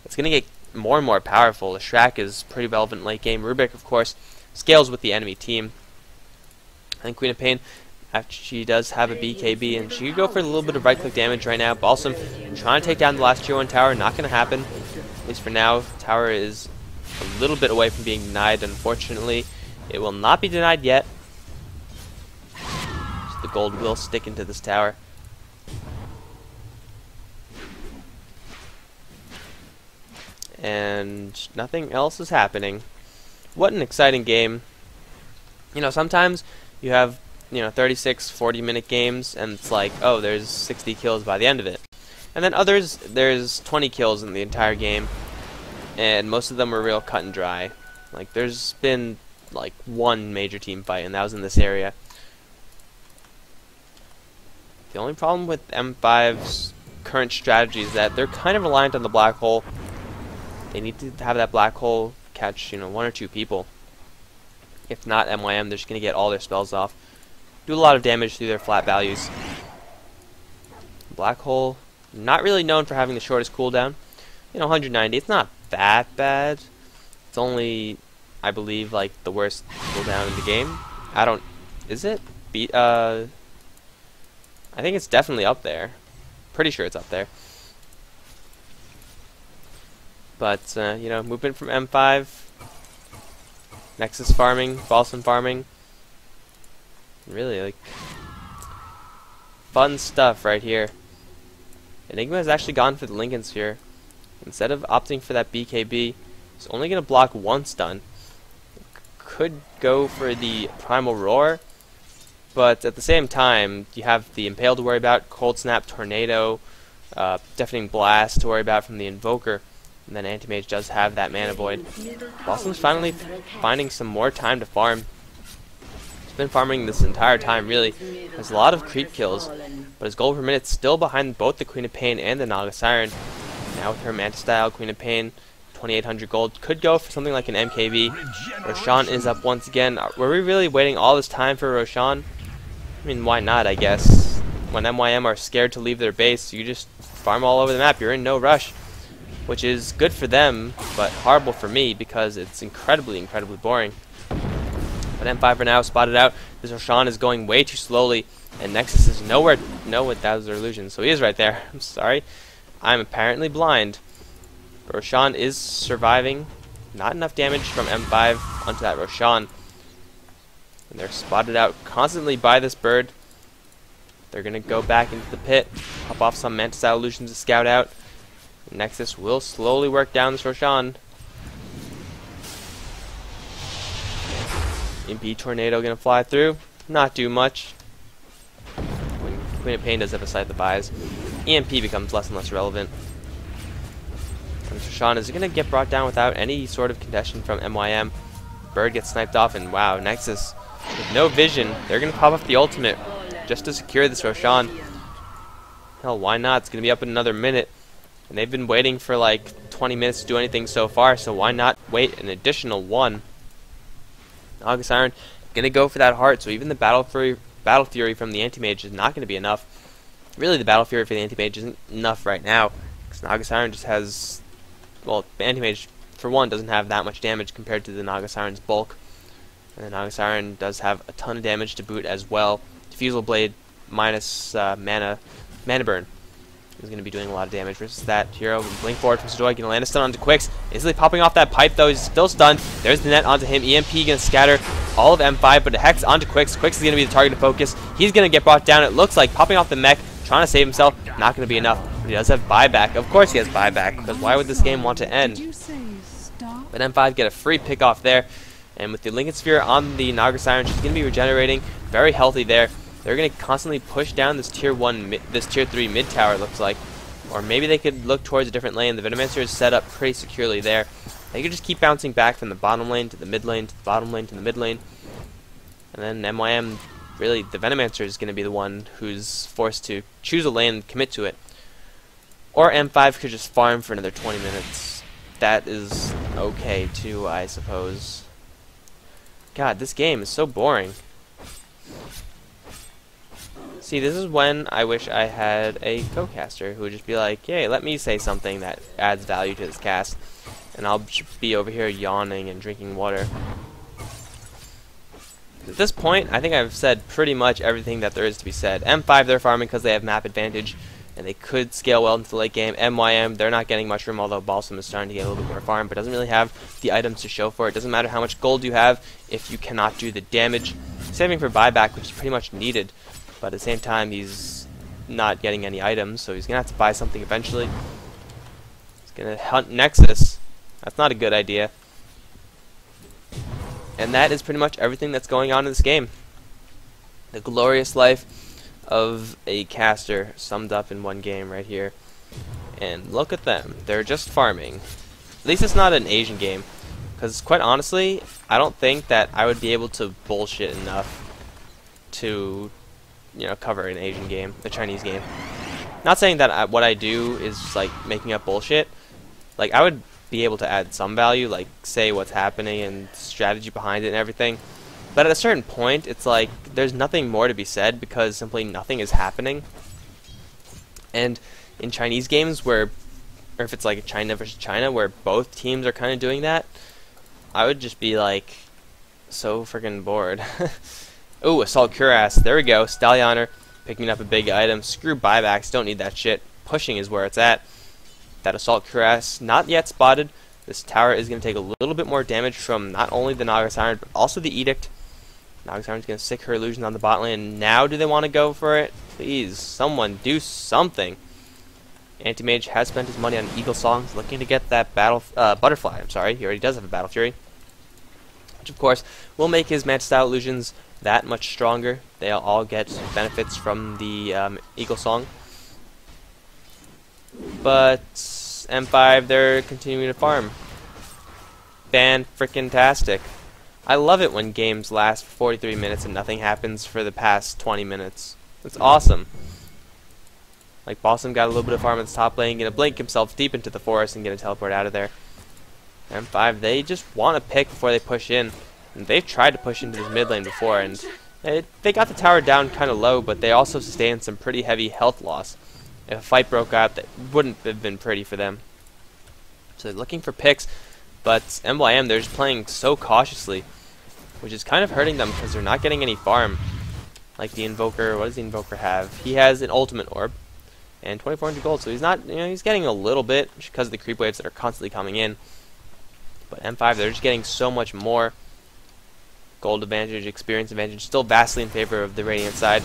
It's going to get more and more powerful. Leshrac is pretty relevant late game. Rubik, of course, scales with the enemy team. I think Queen of Pain, after she does have a BKB, and she could go for a little bit of right-click damage right now. Balsam trying to take down the last tier 1 tower, not going to happen. At least for now, tower is a little bit away from being denied, unfortunately. It will not be denied yet. So the gold will stick into this tower. And nothing else is happening. What an exciting game. Sometimes you have, 36, 40-minute games, and it's like, oh, there's 60 kills by the end of it. And then others, there's 20 kills in the entire game, and most of them were real cut and dry. Like, there's been like one major team fight, and that was in this area. The only problem with M5's current strategy is that they're kind of reliant on the black hole. They need to have that black hole catch, you know, 1 or 2 people. If not, MYM, they're just going to get all their spells off. Do a lot of damage through their flat values. Black hole, not really known for having the shortest cooldown. You know, 190, it's not that bad. It's only, I believe, like the worst cooldown in the game. Is it? I think it's definitely up there. Pretty sure it's up there. But, you know, movement from M5. Nexus farming, Balsam farming. Really, like, fun stuff right here. Enigma has actually gone for the Lincoln Sphere. Instead of opting for that BKB, he's only going to block 1 stun. Could go for the Primal Roar, but at the same time, you have the Impale to worry about, Cold Snap, Tornado, Deafening Blast to worry about from the Invoker, and then Anti-Mage does have that Mana Void. Balsam's finally finding some more time to farm. He's been farming this entire time, really. Has a lot of creep kills, but his gold per minute's still behind both the Queen of Pain and the Naga Siren. Now with her Manta Style, Queen of Pain, 2,800 gold. Could go for something like an MKB. Roshan is up once again. Were we really waiting all this time for Roshan? I mean, why not, I guess. When MYM are scared to leave their base, you just farm all over the map. You're in no rush, which is good for them, but horrible for me because it's incredibly, incredibly boring. But M5 for now spotted out. This Roshan is going way too slowly, and Nexus is nowhere. No, that was their illusion. So he is right there. I'm sorry. I'm apparently blind. But Roshan is surviving. Not enough damage from M5 onto that Roshan. And they're spotted out constantly by this bird. They're going to go back into the pit, pop off some Manta Style illusions to scout out. Nexus will slowly work down this Roshan. MP Tornado going to fly through. Not do much. Queen of Pain does have a Scythe of Eyes. EMP becomes less and less relevant. And Roshan is going to get brought down without any sort of contention from MYM. Bird gets sniped off, and wow, Nexus with no vision. They're going to pop up the ultimate just to secure this Roshan. Hell, why not? It's going to be up in another minute. And they've been waiting for like 20 minutes to do anything so far, so why not wait an additional 1? Naga Siren going to go for that heart, so even the Battle Fury from the Anti-Mage is not going to be enough. Really, the Battle Fury for the Anti-Mage isn't enough right now, because Naga Siren just has, well, the Anti-Mage, for one, doesn't have that much damage compared to the Naga Siren's bulk. And the Naga Siren does have a ton of damage to boot as well. Diffusal Blade minus mana burn is going to be doing a lot of damage versus that hero. Blink forward from Sedoy, going to land a stun onto Quix. Easily popping off that pipe though, he's still stunned. There's the net onto him. EMP going to scatter all of M5, but a Hex onto Quix. Quix is going to be the target to focus. He's going to get brought down. It looks like popping off the mech, trying to save himself. Not going to be enough, but he does have buyback. Of course he has buyback, because why would this game want to end? But M5 get a free pick off there. And with the Lincoln Sphere on the Naga Siren, she's going to be regenerating. Very healthy there. They're going to constantly push down this tier 3 mid tower, it looks like. Or maybe they could look towards a different lane. The Venomancer is set up pretty securely there. They could just keep bouncing back from the bottom lane to the mid lane to the bottom lane to the mid lane. And then MYM, really, the Venomancer is going to be the one who's forced to choose a lane and commit to it. Or M5 could just farm for another 20 minutes. That is okay too, I suppose. God, this game is so boring. See, this is when I wish I had a co-caster who would just be like, hey, let me say something that adds value to this cast. And I'll be over here yawning and drinking water. At this point, I think I've said pretty much everything that there is to be said. M5, they're farming because they have map advantage, and they could scale well into the late game. MYM, they're not getting much room, although Balsam is starting to get a little bit more farm, but doesn't really have the items to show for it. Doesn't matter how much gold you have if you cannot do the damage. Saving for buyback, which is pretty much needed. But at the same time, he's not getting any items, so he's going to have to buy something eventually. He's going to hunt Nexus. That's not a good idea. And that is pretty much everything that's going on in this game. The glorious life of a caster summed up in one game right here. And look at them. They're just farming. At least it's not an Asian game. Because quite honestly, I don't think that I would be able to bullshit enough to, you know, cover an Asian game, a Chinese game. Not saying that what I do is like making up bullshit. Like, I would be able to add some value, like say what's happening and strategy behind it and everything. But at a certain point, it's like there's nothing more to be said because simply nothing is happening. And in Chinese games where, or if it's like China versus China where both teams are kind of doing that, I would just be like so freaking bored. Ooh, Assault Cuirass. There we go. Stallioner picking up a big item. Screw buybacks. Don't need that shit. Pushing is where it's at. That Assault Cuirass not yet spotted. This tower is going to take a little bit more damage from not only the Naga Siren, but also the Edict. Naga Siren's going to stick her illusion on the bot lane. Now do they want to go for it? Please, someone do something. Anti-Mage has spent his money on Eagle Songs, looking to get that Butterfly. I'm sorry, he already does have a Battle Fury. Which, of course, will make his Manta-style illusions that much stronger. They'll all get benefits from the Eagle Song. But M5, they're continuing to farm. Fan-frickin-tastic. I love it when games last for 43 minutes and nothing happens for the past 20 minutes. It's awesome. Like, Balsam got a little bit of farm in the top lane, gonna blink himself deep into the forest and gonna teleport out of there. M5, they just want to pick before they push in. And they've tried to push into this mid lane before, and they got the tower down kind of low, but they also sustained some pretty heavy health loss. If a fight broke out, that wouldn't have been pretty for them. So they're looking for picks, but MYM, they're just playing so cautiously, which is kind of hurting them because they're not getting any farm. Like the Invoker, what does the Invoker have? He has an Ultimate Orb and 2,400 gold, so he's not, you know, he's getting a little bit because of the creep waves that are constantly coming in. But M5, they're just getting so much more. Gold advantage, experience advantage, still vastly in favor of the Radiant side.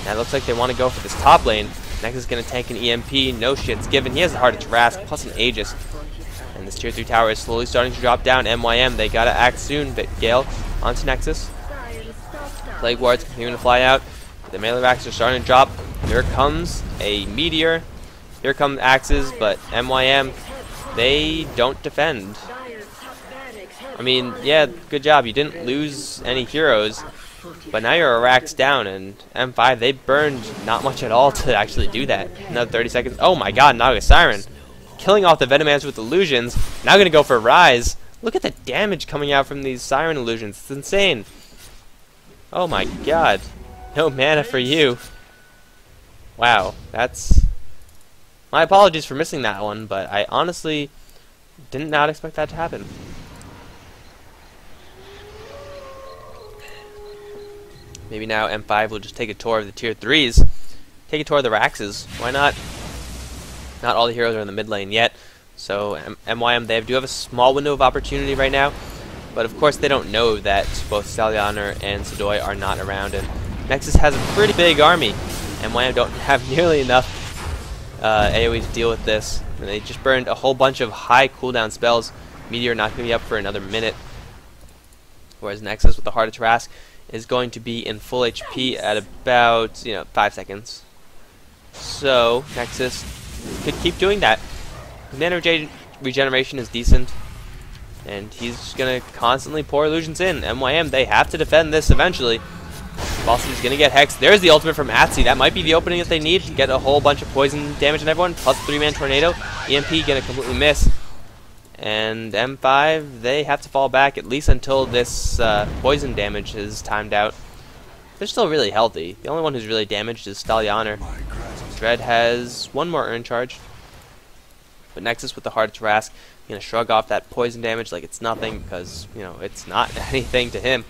Now it looks like they want to go for this top lane. Nexus is going to tank an EMP, no shit's given. He has a Heart of Tarrasque, plus an Aegis. And this tier 3 tower is slowly starting to drop down. MYM, they gotta act soon. But Gale onto Nexus. Plague Wards continuing to fly out. The melee racks are starting to drop. Here comes a Meteor. Here come axes, but MYM, they don't defend. I mean, yeah, good job. You didn't lose any heroes, but now you're racked down, and M5, they burned not much at all to actually do that. Another 30 seconds. Oh my god, Naga Siren. Killing off the Venomancer with illusions. Now going to go for Rise. Look at the damage coming out from these Siren illusions. It's insane. Oh my god. No mana for you. Wow, that's... My apologies for missing that one, but I honestly did not expect that to happen. Maybe now M5 will just take a tour of the tier 3s. Take a tour of the Raxes. Why not? Not all the heroes are in the mid lane yet. So MYM, they do have a small window of opportunity right now. But of course they don't know that both Stallioner and Sedoy are not around. And Nexus has a pretty big army. MYM don't have nearly enough AoE to deal with this. And they just burned a whole bunch of high cooldown spells. Meteor not going to be up for another minute. Whereas Nexus with the Heart of Tarrasque is going to be in full HP at about, 5 seconds. So Nexus could keep doing that. Mana regeneration is decent, and he's just gonna constantly pour illusions in. MYM, they have to defend this eventually. Balsam's gonna get hexed. There's the ultimate from Atsi. That might be the opening that they need to get a whole bunch of poison damage on everyone. Plus 3-man tornado. EMP gonna completely miss. And M5, they have to fall back at least until this poison damage is timed out. They're still really healthy. The only one who's really damaged is Stallioner. Dread has one more Urn Charge. But Nexus with the Heart of Tarrasque, gonna shrug off that poison damage like it's nothing because, it's not anything to him.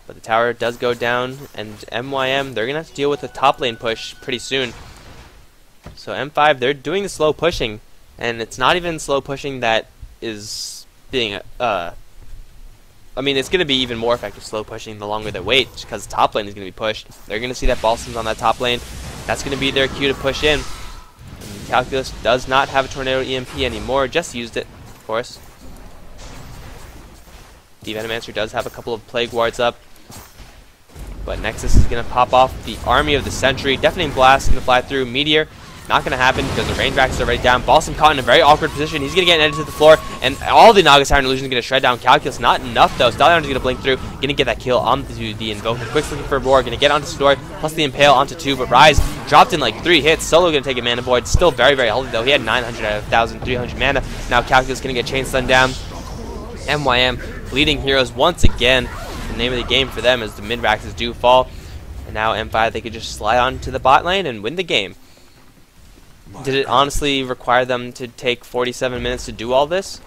But the tower does go down, and MYM, they're gonna have to deal with the top lane push pretty soon. So M5, they're doing the slow pushing, and it's not even slow pushing that is being, I mean, it's going to be even more effective slow pushing the longer they wait, because the top lane is going to be pushed. They're going to see that Balsam's on that top lane. That's going to be their cue to push in. And Calculus does not have a Tornado EMP anymore, just used it, of course. The Venomancer does have a couple of Plague Wards up. But Nexus is going to pop off the Army of the Century. Deafening Blast going to fly through. Meteor, not going to happen because the range racks are already down. Balsam caught in a very awkward position. He's going to get edited to the floor, and all the Naga Siren Illusion is going to shred down Calculus. Not enough, though. Stallion is going to blink through. Going to get that kill onto the Invoker. Quick's looking for a Roar. Going to get onto Story, plus the Impale onto 2, but Rise dropped in like 3 hits. Solo going to take a mana void. Still very, very healthy, though. He had 900 out of 1,300 mana. Now Calculus going to get Chain Stun down. MYM bleeding heroes once again. The name of the game for them is the mid-racks do fall. And now M5, they could just slide on to the bot lane and win the game. Did it honestly require them to take 47 minutes to do all this?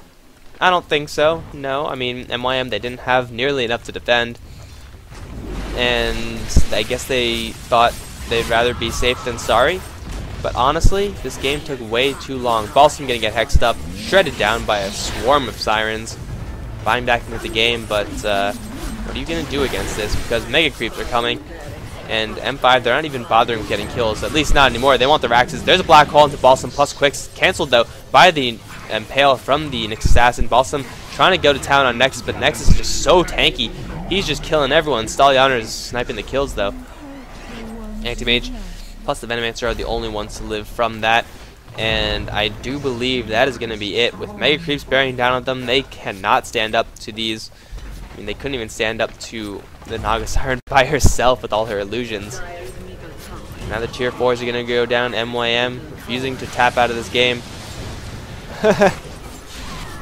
I don't think so. No, I mean, MYM, they didn't have nearly enough to defend. And I guess they thought they'd rather be safe than sorry. But honestly, this game took way too long. Balsam gonna get hexed up, shredded down by a swarm of Sirens. Buying back into the game, but what are you gonna do against this? Because Mega Creeps are coming. And M5, they're not even bothering with getting kills, at least not anymore. They want the Raxes. There's a Black Hole into Balsam plus Quicks. Cancelled, though, by the Impale from the Nyx Assassin. Balsam trying to go to town on Nexus, but Nexus is just so tanky. He's just killing everyone. Stallion is sniping the kills, though. Anti-Mage plus the Venomancer are the only ones to live from that. And I do believe that is going to be it. With Mega Creeps bearing down on them, they cannot stand up to these. I mean, they couldn't even stand up to the Naga Siren by herself with all her illusions. Now the tier 4s are going to go down. MYM refusing to tap out of this game.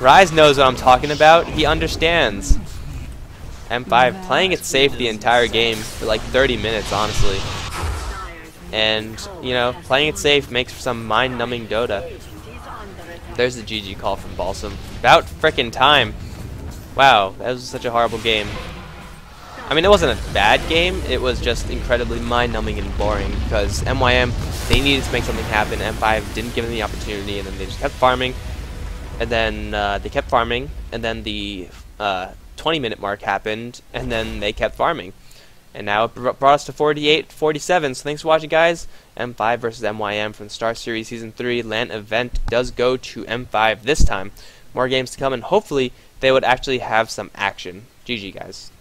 Rise knows what I'm talking about. He understands. M5 playing it safe the entire game for like 30 minutes, honestly. And, you know, playing it safe makes for some mind-numbing Dota. There's the GG call from Balsam. About frickin' time. Wow, that was such a horrible game. I mean, it wasn't a bad game, it was just incredibly mind-numbing and boring because MYM, they needed to make something happen. M5 didn't give them the opportunity, and then they just kept farming. And then they kept farming, and then the 20-minute mark happened, and then they kept farming. And now it brought us to 48-47, so thanks for watching, guys. M5 versus MYM from the Starseries Season 3 LAN event does go to M5 this time. More games to come, and hopefully they would actually have some action. GG, guys.